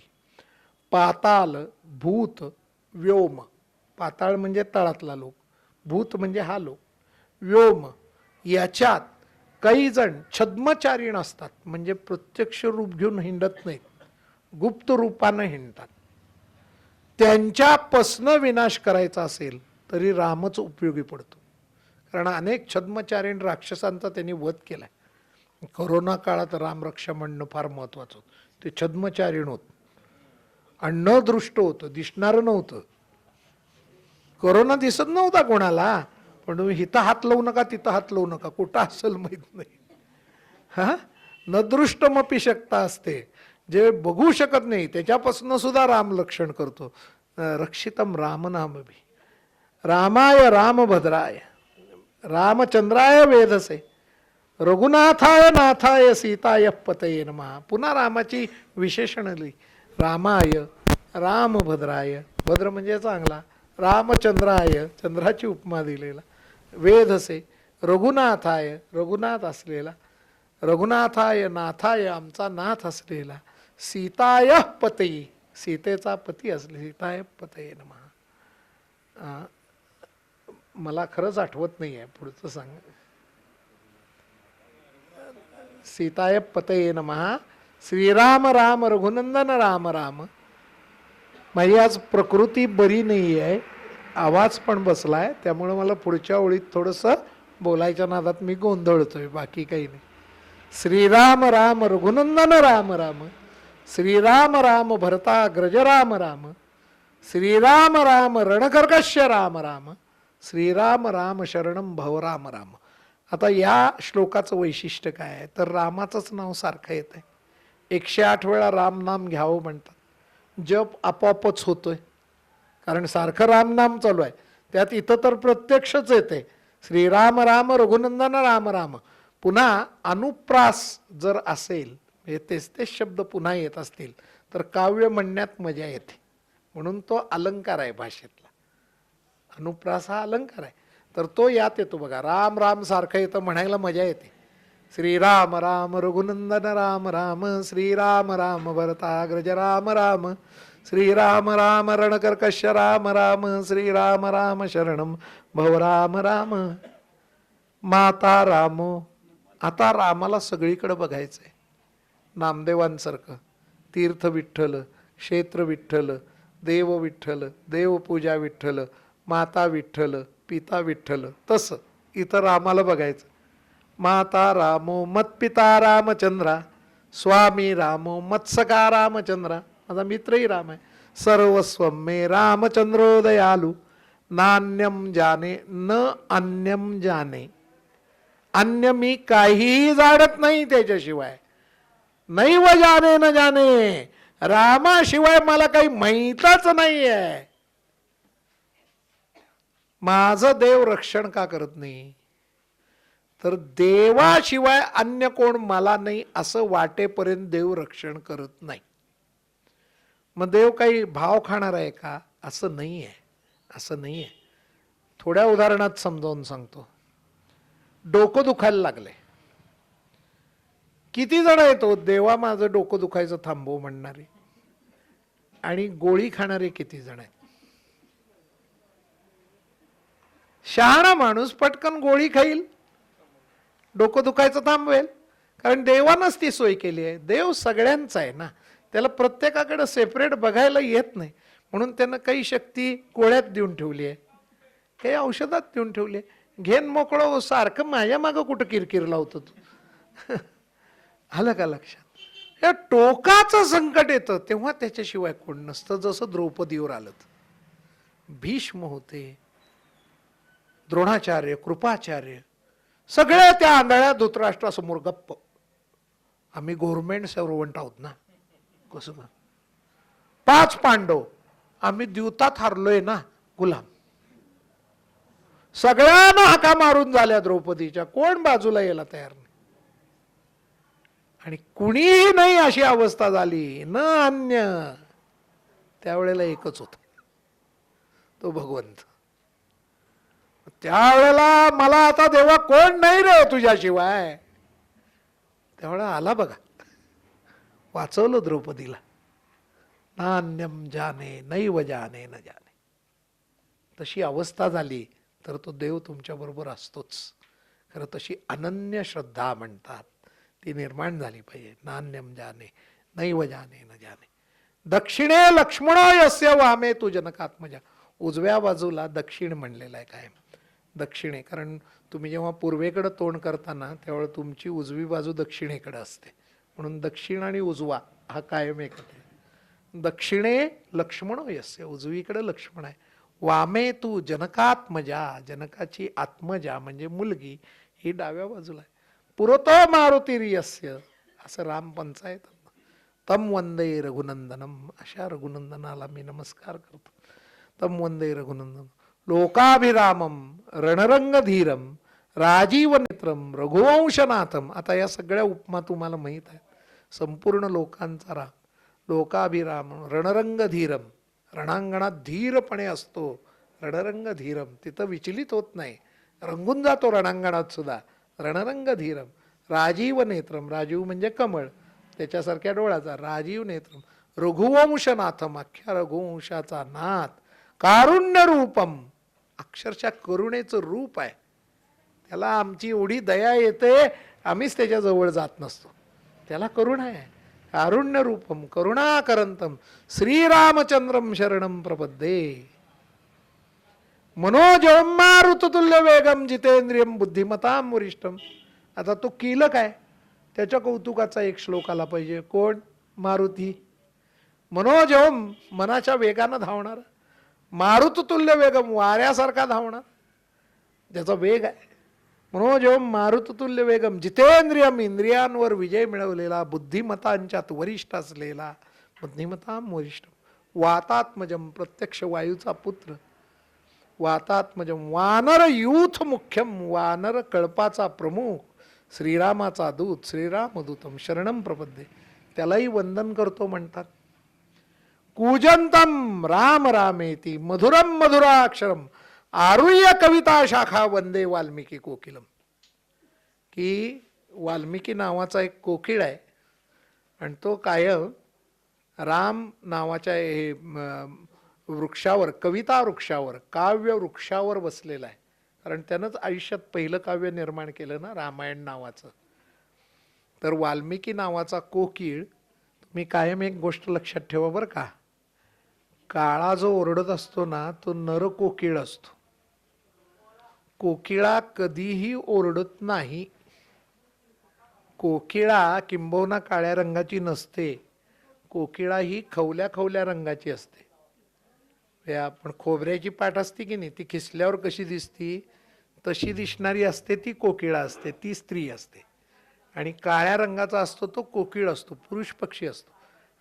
पाताल भूत व्योम. पाताळ म्हणजे तळातला लोक, भूत म्हणजे हा लोक, व्योम याच्यात काही जण छद्मचारीण असतात, म्हणजे प्रत्यक्ष रूप घेऊन हिंडत नाहीत, गुप्त रूपानं हिंडतात. त्यांच्यापासनं विनाश करायचा असेल तरी रामच उपयोगी पडतो. कारण अनेक छद्मचारीण राक्षसांचा त्यांनी वध केलाय. कोरोना काळात रामरक्षा म्हणणं फार महत्वाचं होतं. ते छद्मचारीण होत आणि न दृष्ट होतं, दिसणारं नव्हतं. कोरोना दिसत नव्हता कोणाला, पण तुम्ही हिथं हात लावू नका, तिथं हात लावू नका, कुठं असेल माहीत नाही. हा न दृष्टमपि शक्ता असते, जे बघू शकत नाही त्याच्यापासून सुद्धा राम रक्षण करतो. रक्षितम रामनामभी. रामाय रामभद्राय रामचंद्राय वेधसे. रघुनाथाय नाथाय सीताय पतये नमः. पुन्हा रामाची विशेषण लिही. रामाय, रामभद्राय, भद्र म्हणजे चांगला, रामचंद्राय, चंद्राची उपमा दिलेला, वेधसे, रघुनाथाय, रघुनाथ असलेला, रघुनाथाय नाथाय, आमचा नाथ असलेला, सीताय पतये, सीतेचा पती असले, सीताय पतये नमः. मला खरंच आठवत नाही आहे, पुढचं सांग. सीताय पतये नमः. श्रीराम राम रघुनंदन राम राम. माझी आज प्रकृती बरी नाही आहे, आवाज पण बसलाय, त्यामुळे मला पुढच्या ओळीत थोडंसं बोलायच्या नादात मी गोंधळतोय, बाकी काही नाही. श्रीराम राम रघुनंदन राम राम. श्रीराम राम भरताग्रज राम राम. श्रीराम राम रणकर्कश राम राम. श्रीराम राम शरणम भव राम राम. आता या श्लोकाचं वैशिष्ट्य काय आहे तर रामाचंच नाव सारखं येत आहे. 108 वेळा राम नाम घ्यावं म्हणतात. जप आपोआपच होतोय, कारण सारखं राम नाम चालू आहे. त्यात इथं तर प्रत्यक्षच येते श्रीराम राम रघुनंदन राम राम. पुन्हा अनुप्रास जर असेल, तेच तेच शब्द पुन्हा येत असतील तर काव्य म्हणण्यात मजा येते. म्हणून तो अलंकार आहे भाषेतला. अनुप्रास हा अलंकार आहे, तर तो यात येतो बघा. राम राम सारखं येतं, म्हणायला मजा येते. श्रीराम राम रघुनंदन राम राम. श्रीराम राम भरताग्रज राम राम. श्रीराम राम रणकर्कश राम राम. श्रीराम राम शरणम भव राम राम. माता राम. आता रामाला सगळीकडे बघायचंय, नामदेवांसारखं. तीर्थ विठ्ठल, क्षेत्र विठ्ठल, देव विठ्ठल, देवपूजा विठ्ठल, माता विठ्ठल, पिता विठ्ठल, तसं इथं रामाला बघायचं. माता रामो मत्पिता रामचंद्रा. स्वामी रामो मत्सका रामचंद्रा. माझा मित्रही राम आहे. सर्वस्वम मे रामचंद्रो दयालु. नान्यम जाने न अन्यम जाने. अन्य मी काहीही जाणत नाही त्याच्याशिवाय. नैव जाने न जाने. रामाशिवाय मला काही माहीतच नाही आहे. माझं देव रक्षण का करत नाही तर देवाशिवाय अन्य कोण मला नाही असं वाटेपर्यंत देव रक्षण करत नाही. मग देव काही भाव खाणार आहे का? असं नाही आहे, असं नाही आहे. थोड्या उदाहरणात समजावून सांगतो. डोकं दुखायला लागले. किती जण येतो देवा माझं डोकं दुखायचं थांबव म्हणणारे, आणि गोळी खाणारे किती जण आहेत? शहाणा माणूस पटकन गोळी खाईल, डोकं दुखायचं थांबवेल, कारण देवानंच ती सोय केली आहे. देव सगळ्यांचा आहे ना, त्याला प्रत्येकाकडे सेपरेट बघायला येत नाही. म्हणून त्यानं काही शक्ती गोळ्यात देऊन ठेवली आहे, काही औषधात देऊन ठेवली आहे. घेन मोकळं, सारखं माझ्या मागं कुठं किरकिर लावतो तू. आलं का लक्षात? या टोकाचं संकट येतं तेव्हा त्याच्याशिवाय कोण नसतं. जसं द्रौपदीवर आलं, भीष्म होते, द्रोणाचार्य, कृपाचार्य, सगळे त्या आंधळ्या धृतराष्ट्रासमोर गप्प. आम्ही गव्हर्नमेंट सर्वंट आहोत ना, कसं का? 5 पांडव, आम्ही द्यूतात हारलोय ना, गुलाम. सगळ्यांना हाका मारून झाल्या द्रौपदीच्या, कोण बाजूला यायला तयार नाही. आणि कुणीही नाही अशी अवस्था झाली, न अन्य. त्यावेळेला एकच होता, तो भगवंत. त्यावेळेला मला आता देवा कोण नाही रे तुझ्याशिवाय. त्यावेळेला आला बघा, वाचवलं द्रौपदीला. नान्यम जाने नैव जाने न जाने. तशी अवस्था झाली तर तो देव तुमच्या बरोबर असतोच. खरं तशी अनन्य श्रद्धा म्हणतात ती निर्माण झाली पाहिजे. नान्यम जाने नैव जाने न जाने. दक्षिणे लक्ष्मण यस्य वामे तू जनकात्मजा. उजव्या बाजूला दक्षिण म्हणलेला आहे कायम. दक्षिणे, कारण तुम्ही जेव्हा पूर्वेकडे तोंड करताना त्यावेळेला तुमची उजवी बाजू दक्षिणेकडे असते, म्हणून दक्षिण आणि उजवा हा कायम एकत्र. दक्षिणे लक्ष्मण यस्य, उजवीकडे लक्ष्मण आहे. वामे तू जनकात्मजा, जनकाची आत्मजा म्हणजे मुलगी, ही डाव्या बाजूला आहे. पुरतो मारुतीर्यस्य, असं राम पंचायत. तम वंदे रघुनंदनम, अशा रघुनंदनाला मी नमस्कार करतो. तम वंदे रघुनंदन लोकाभिरामम रणरंगधीरम राजीव नेत्रम रघुवंशनाथम. आता या सगळ्या उपमा तुम्हाला माहीत आहेत. संपूर्ण लोकांचा राम, लोकाभिराम, रणरंग धीरम. रणांगणात धीरपणे असतो. रणरंग धीरम, तिथं विचलित होत नाही, रंगून जातो रणांगणात सुद्धा. रणरंग धीरम. राजीव नेत्रम, राजीव म्हणजे कमळ, त्याच्यासारख्या डोळ्याचा. राजीव नेत्रम रघुवंशनाथम, अख्ख्या रघुवंशाचा नाथ. कारुण्य रूपम, अक्षरशः करुणेचं रूप आहे. त्याला आमची एवढी दया येते, आम्हीच त्याच्या जवळ जात नसतो. त्याला करुणा आहे. कारुण्य रूपम करुणाकरंतम श्रीरामचंद्रम शरणम प्रपद्ये. मनोजवम मारुततुल्य वेगम जितेंद्रियम बुद्धिमताम वरिष्ठम. आता तो कीलक आहे, त्याच्या कौतुकाचा एक श्लोक आला पाहिजे. कोण? मारुती. मनोजवम, मनाच्या वेगानं धावणार. मारुततुल्य वेगम, वाऱ्यासारखा धावणार, ज्याचा वेग आहे. मनोजवम मारुततुल्य वेगम जितेंद्रियम, इंद्रियांवर विजय मिळवलेला, बुद्धिमतांच्यात वरिष्ठ असलेला. बुद्धिमताम वरिष्ठ. वातात्मजम, प्रत्यक्ष वायूचा पुत्र. वातात्मजम वानर यूथ मुख्यम, वानर कळपाचा प्रमुख, श्रीरामाचा दूत, श्रीरामदूतम शरणम प्रपद्ये. त्यालाही वंदन करतो म्हणतात. कूजंतम राम रामेती मधुरम मधुराक्षरम आरुह्य कविता शाखा वंदे वाल्मिकी कोकिलम. की वाल्मिकी नावाचा एक कोकिळ आहे आणि तो कायम राम नावाच्या हे वृक्षावर, कविता वृक्षावर, काव्य वृक्षावर बसलेला आहे. कारण त्यानंच आयुष्यात पहिलं काव्य निर्माण केलं ना, रामायण नावाचं. तर वाल्मिकी नावाचा कोकिळ, तुम्ही कायम एक गोष्ट लक्षात ठेवा बरं का, काळा जो ओरडत असतो ना, तो नर कोकिळ असतो. कोकिळा कधीही ओरडत नाही. कोकिळा किंबहुना काळ्या रंगाची नसते. कोकिळा ही खवल्या खवल्या रंगाची असते. आपण खोबऱ्याची पाट असते की नाही, ती खिसल्यावर कशी दिसती, तशी दिसणारी असते ती कोकिळा असते, ती स्त्री असते. आणि काळ्या रंगाचा असतो तो कोकिळ असतो, पुरुष पक्षी असतो,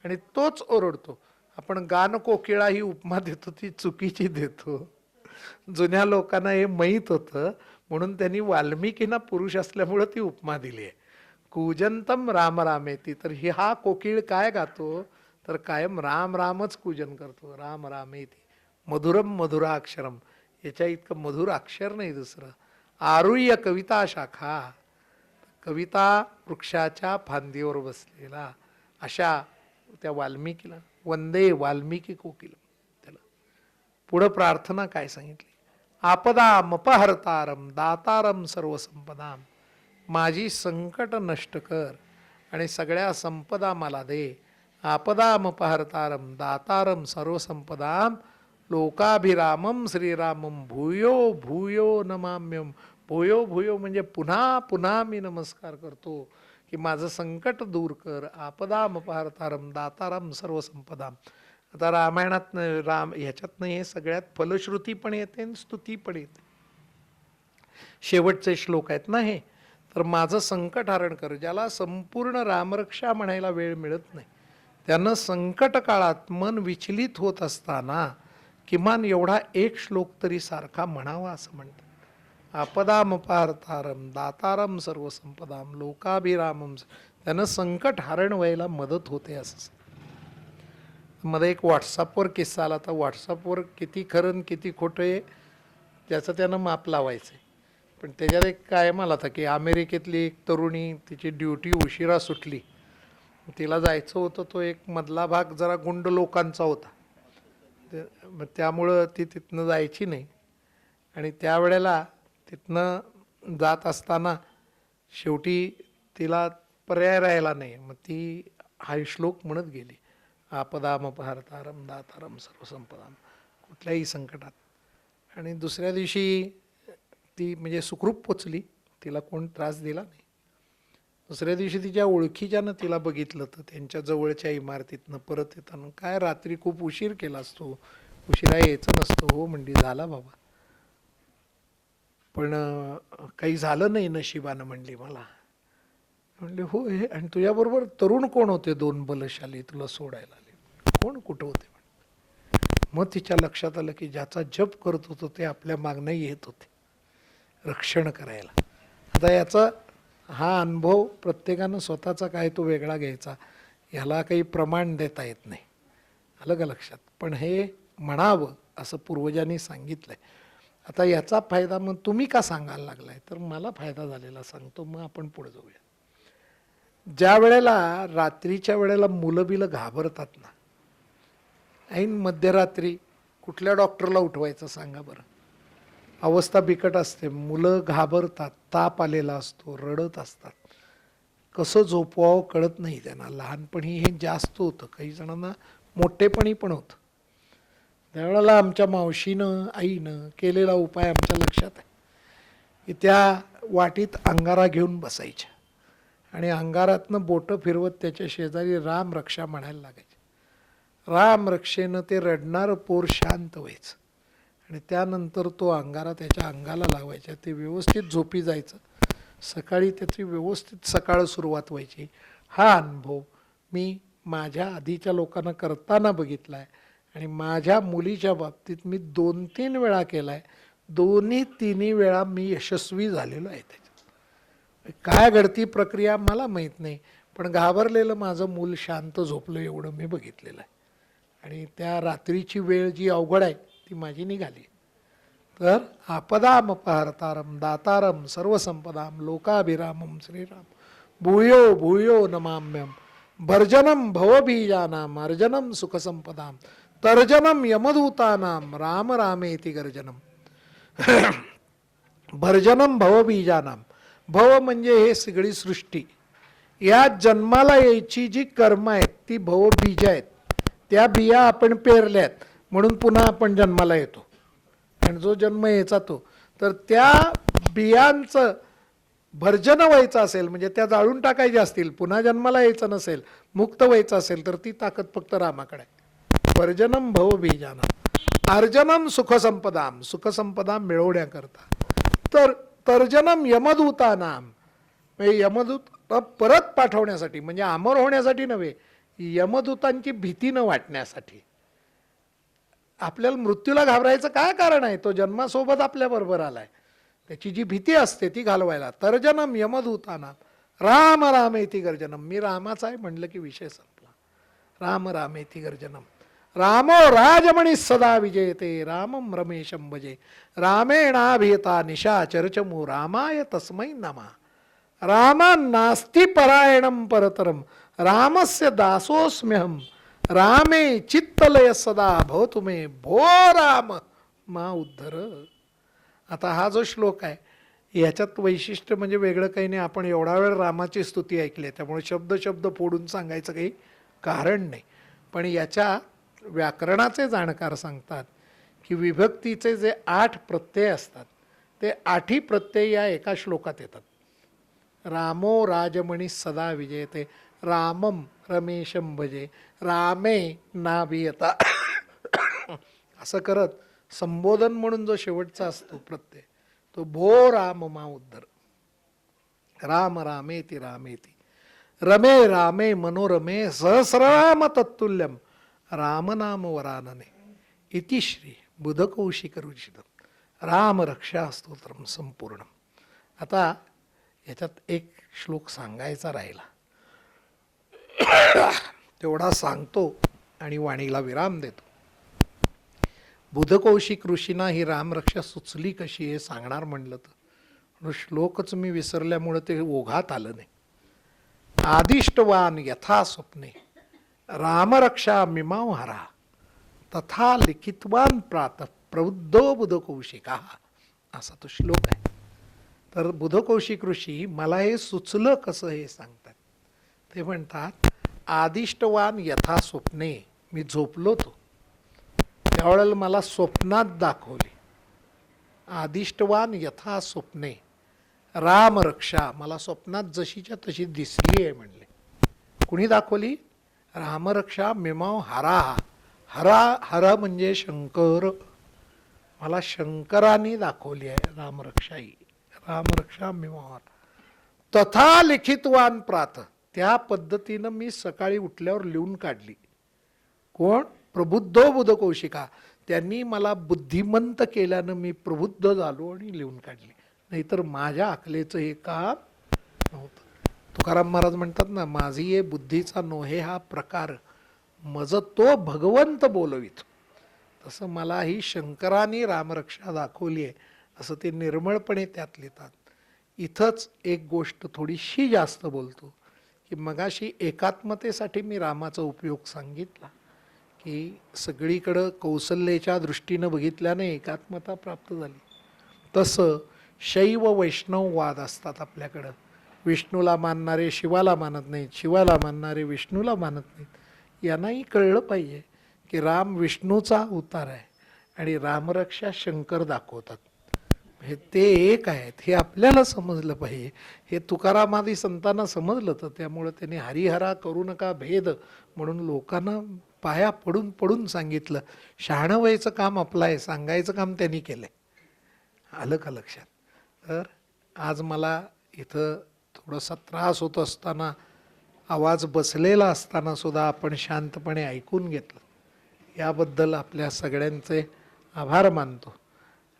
आणि तोच ओरडतो. आपण गान कोकिळा ही उपमा देतो, ती चुकीची देतो. जुन्या लोकांना हे माहीत होतं, म्हणून त्यांनी वाल्मिकींना पुरुष असल्यामुळं ती उपमा दिली आहे. कूजंतम राम रामेती. तर हा कोकिळ काय गातो, तर कायम राम रामच पूजन करतो. राम रामेती मधुरम मधुराक्षरम, याच्या इतकं मधुर अक्षर नाही दुसरं. आरुह्य कविता शाखा, कविता वृक्षाच्या फांदीवर बसलेला अशा त्या वाल्मिकीला वंदे वाल्मिकी कोकिल. त्याला पुढं प्रार्थना काय सांगितली? आपदाम अपहर्तारम दातारम सर्व संपदाम. माझी संकट नष्ट कर आणि सगळ्या संपदा मला दे. आपदाम अपहर्तारम दातारम सर्व संपदाम लोकाभिरामम श्रीरामम भूयो भूयो नमाम्यम. भूयो भूयो म्हणजे पुन्हा पुन्हा मी नमस्कार करतो की माझं संकट दूर कर. आपदाम अपहर्तारम दातारम सर्व संपदाम. आता रामायणात ह्याच्यातनं हे सगळ्यात फलश्रुती पण येते आणि स्तुती पण येते. शेवटचे श्लोक आहेत ना हे. तर माझं संकट हरण कर. ज्याला संपूर्ण रामरक्षा म्हणायला वेळ मिळत नाही, त्यानं संकट काळात मन विचलित होत असताना किमान एवढा एक श्लोक तरी सारखा म्हणावा असं म्हणतात. आपदाम अपहर्तारम दातारम सर्व संपदाम लोकाभिरामम. त्यानं संकट हरण व्हायला मदत होते असं. मध्ये एक व्हॉट्सअपवर किस्सा आला. आता व्हॉट्सअपवर किती खरं किती खोटं आहे त्याचं त्यानं माप लावायचं आहे. पण त्याच्यात एक कायम आला होता की अमेरिकेतली एक तरुणी, तिची ड्युटी उशिरा सुटली, तिला जायचं होतं. तो एक मधला भाग जरा गुंड लोकांचा होता, त्यामुळं ती तिथनं जायची नाही. आणि त्यावेळेला तिथनं जात असताना शेवटी तिला पर्याय राहिला नाही. मग ती हा श्लोक म्हणत गेली, आपदाम अपहर्तारम दातारम सर्व संपदाम, कुठल्याही संकटात. आणि दुसऱ्या दिवशी ती म्हणजे सुखरूप पोचली, तिला कोण त्रास दिला नाही. दुसऱ्या दिवशी तिच्या ओळखीच्यानं तिला बघितलं तर त्यांच्या जवळच्या इमारतीतनं परत येताना, काय रात्री खूप उशीर केला असतो, उशिरा यायचं नसतं. हो म्हणली, झाला बाबा, पण काही झालं नाही नशिबानं म्हणली मला. म्हणले हो हे, आणि तुझ्याबरोबर तरुण कोण होते? 2 बलशाली तुला सोडायला आले. कोण? कुठं होते? मग तिच्या लक्षात आलं की ज्याचा जप करत होतो ते आपल्या मागणं येत होते. रक्षण करायला. आता याचा हा अनुभव प्रत्येकानं स्वतःचा काय तो वेगळा घ्यायचा, ह्याला काही प्रमाण देता येत नाही. आलं का लक्षात? पण हे म्हणावं असं पूर्वजांनी सांगितलंय. आता याचा फायदा मग तुम्ही का सांगायला लागलाय, तर मला फायदा झालेला सांगतो, मग आपण पुढे जाऊया. ज्या वेळेला रात्रीच्या वेळेला मुलं बिलं घाबरतात ना, ऐन मध्यरात्री कुठल्या डॉक्टरला उठवायचं सांगा बरं. अवस्था बिकट असते, मुलं घाबरतात, ताप आलेला असतो, रडत असतात, कसं झोपवावं कळत नाही त्यांना. लहानपणी हे जास्त होतं, काही जणांना मोठेपणी पण होतं. त्यावेळेला आमच्या मावशीनं आईनं केलेला उपाय आमच्या लक्षात आहे की त्या वाटीत अंगारा घेऊन बसायच्या आणि अंगारातनं बोटं फिरवत त्याच्या शेजारी राम रक्षा म्हणायला लागायचे. राम रक्षेनं ते रडणारं पोर शांत व्हायचं आणि त्यानंतर तो अंगारा त्याच्या अंगाला लावायचा, ते व्यवस्थित झोपी जायचं. सकाळी त्याची व्यवस्थित सकाळ सुरुवात व्हायची. हा अनुभव मी माझ्या आधीच्या लोकांना करताना बघितला आहे आणि माझ्या मुलीच्या बाबतीत मी 2-3 वेळा केला आहे. दोन्ही तिन्ही वेळा मी यशस्वी झालेलो आहे. त्याच्यात काय घडती प्रक्रिया मला माहीत नाही, पण घाबरलेलं माझं मूल शांत झोपलं एवढं मी बघितलेलं आहे. आणि त्या रात्रीची वेळ जी अवघड आहे ती माझी निघाली. तर आपदाम अपहर्तारम दातारम सर्वसंपदाम लोकाभिरामम श्रीराम भूयो भूयो नमाम्यम भर्जनम भवबीजानाम अर्जनम सुखसंपदाम तर्जनम यमदूतानाम राम रामेति गर्जनम. भर्जनम भवबीजानाम, भव म्हणजे हे सगळी सृष्टी, या जन्माला यायची जी कर्म आहेत ती भवबीज आहेत. त्या बिया आपण पेरल्यात म्हणून पुन्हा आपण जन्माला येतो आणि जो जन्म यायचा तो, तर त्या बियांचं भर्जन व्हायचं असेल म्हणजे त्या जाळून टाकायच्या असतील, पुन्हा जन्माला यायचं नसेल, मुक्त व्हायचं असेल, तर ती ताकद फक्त रामाकडे आहे. भर्जनम भवबीजानाम अर्जनम सुखसंपदाम, सुखसंपदा मिळवण्याकरता. तर तर्जनम यमदूतानाम, यमदूत परत पाठवण्यासाठी, म्हणजे अमर होण्यासाठी नव्हे, यमदूतांची भीती न वाटण्यासाठी. आपल्याला मृत्यूला घाबरायचं काय कारण आहे? तो जन्मासोबत आपल्याबरोबर आलाय, त्याची जी भीती असते ती घालवायला. तर्जनम यमदूतानाम राम रामेति गर्जनम, मी रामाचा आहे म्हणलं की विषय संपला. राम रामेति गर्जनम रामो राजमणी सदा विजयते रामम रमेशम भजे रामेणाभियता निशा चर्चमू रामाय तस्मै नमा. रामा नास्ति परायणम परतरम रामस्य दासोस्म्यहम रामे चित्तलय सदा भवतु मे भो राम मा उद्धर. आता हा जो श्लोक आहे याच्यात वैशिष्ट्य म्हणजे वेगळं काही नाही. आपण एवढा वेळ रामाची स्तुती ऐकली आहे त्यामुळे शब्द शब्द फोडून सांगायचं काही कारण नाही. पण याच्या व्याकरणाचे जाणकार सांगतात की विभक्तीचे जे 8 प्रत्यय असतात ते 8ही प्रत्यय या एका श्लोकात येतात. रामो राजमणी सदा विजयते रामम रमेशम भजे रामे नाभियता. असं करत संबोधन म्हणून जो शेवटचा असतो प्रत्यय तो भो राम मा उद्धर. राम रामेति रामेति रमे रामे मनोरमे सहस्रराम तत्तुल्यम रामनाम वरानने इति श्री बुधकौशिक ऋषिदम राम रक्षा स्तोत्रम संपूर्ण. आता याच्यात एक श्लोक सांगायचा राहिला, तेवढा सांगतो आणि वाणीला विराम देतो. बुधकौशिक ऋषींना ही रामरक्षा सुचली कशी हे सांगणार म्हणलं तर श्लोकच मी विसरल्यामुळे ते ओघात आलं नाही. आदिष्टवान यथा स्वप्ने रामरक्षा मिमाव हरा तथा लिखितवान प्रात प्रवृद्धो बुधकौशिका, असा तो श्लोक आहे. तर बुधकौशिक ऋषी मला हे सुचलं कसं हे सांगतात. ते म्हणतात आदिष्टवान यथा स्वप्ने, मी झोपलो होतो त्यावेळेला मला स्वप्नात दाखवली. आदिष्टवान यथा स्वप्ने रामरक्षा, मला स्वप्नात जशीच्या तशी दिसली आहे म्हणले. कुणी दाखवली? रामरक्षा मिमाव हरा. हरा हर म्हणजे शंकर, मला शंकराने दाखवली आहे रामरक्षा ही. रामरक्षा मिमाव तथा लिखितवान प्रात, त्या पद्धतीनं मी सकाळी उठल्यावर लिहून काढली. कोण? प्रबुद्धो बुधकौशिका, त्यांनी मला बुद्धिमंत केल्यानं मी प्रबुद्ध झालो आणि लिहून काढली. नाहीतर माझ्या अकलेचं हे काम नव्हतं. तुकाराम महाराज म्हणतात ना, माझी ये बुद्धीचा नोहे हा प्रकार, मज तो भगवंत बोलवित. तसं मला ही शंकराने रामरक्षा दाखवली आहे असं ते निर्मळपणे त्यात लिहितात. इथंच एक गोष्ट थोडीशी जास्त बोलतो की मगाशी एकात्मतेसाठी मी रामाचा उपयोग सांगितला की सगळीकडं कौशल्याच्या दृष्टीनं बघितल्याने एकात्मता प्राप्त झाली. तसं शैव वैष्णव वाद असतात आपल्याकडं. विष्णूला मानणारे शिवाला मानत नाहीत, शिवाला मानणारे विष्णूला मानत नाहीत. यांनाही कळलं पाहिजे की राम विष्णूचा अवतार आहे आणि रामरक्षा शंकर दाखवतात. हे ते एक आहेत हे आपल्याला समजलं पाहिजे. हे तुकारामादी संतांना समजलं, तर त्यामुळं त्यांनी हरिहरा करू नका भेद म्हणून लोकांना पाया पडून पडून सांगितलं. शहाणं व्हायचं काम आपलं आहे, सांगायचं काम त्यांनी केलं आहे. आलं का लक्षात? तर आज मला इथं थोडासा त्रास होत असताना, आवाज बसलेला असताना सुद्धा आपण शांतपणे ऐकून घेतलं, याबद्दल आपल्या सगळ्यांचे आभार मानतो.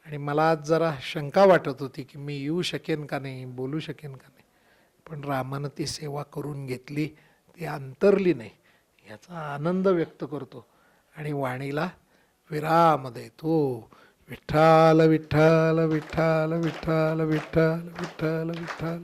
आणि मला आज जरा शंका वाटत होती की मी येऊ शकेन का नाही, बोलू शकेन का नाही, पण रामानं ती सेवा करून घेतली, ती अंतरली नाही, याचा आनंद व्यक्त करतो आणि वाणीला विराम देतो. विठ्ठल विठ्ठल विठ्ठल विठ्ठल विठ्ठल विठ्ठल विठ्ठल.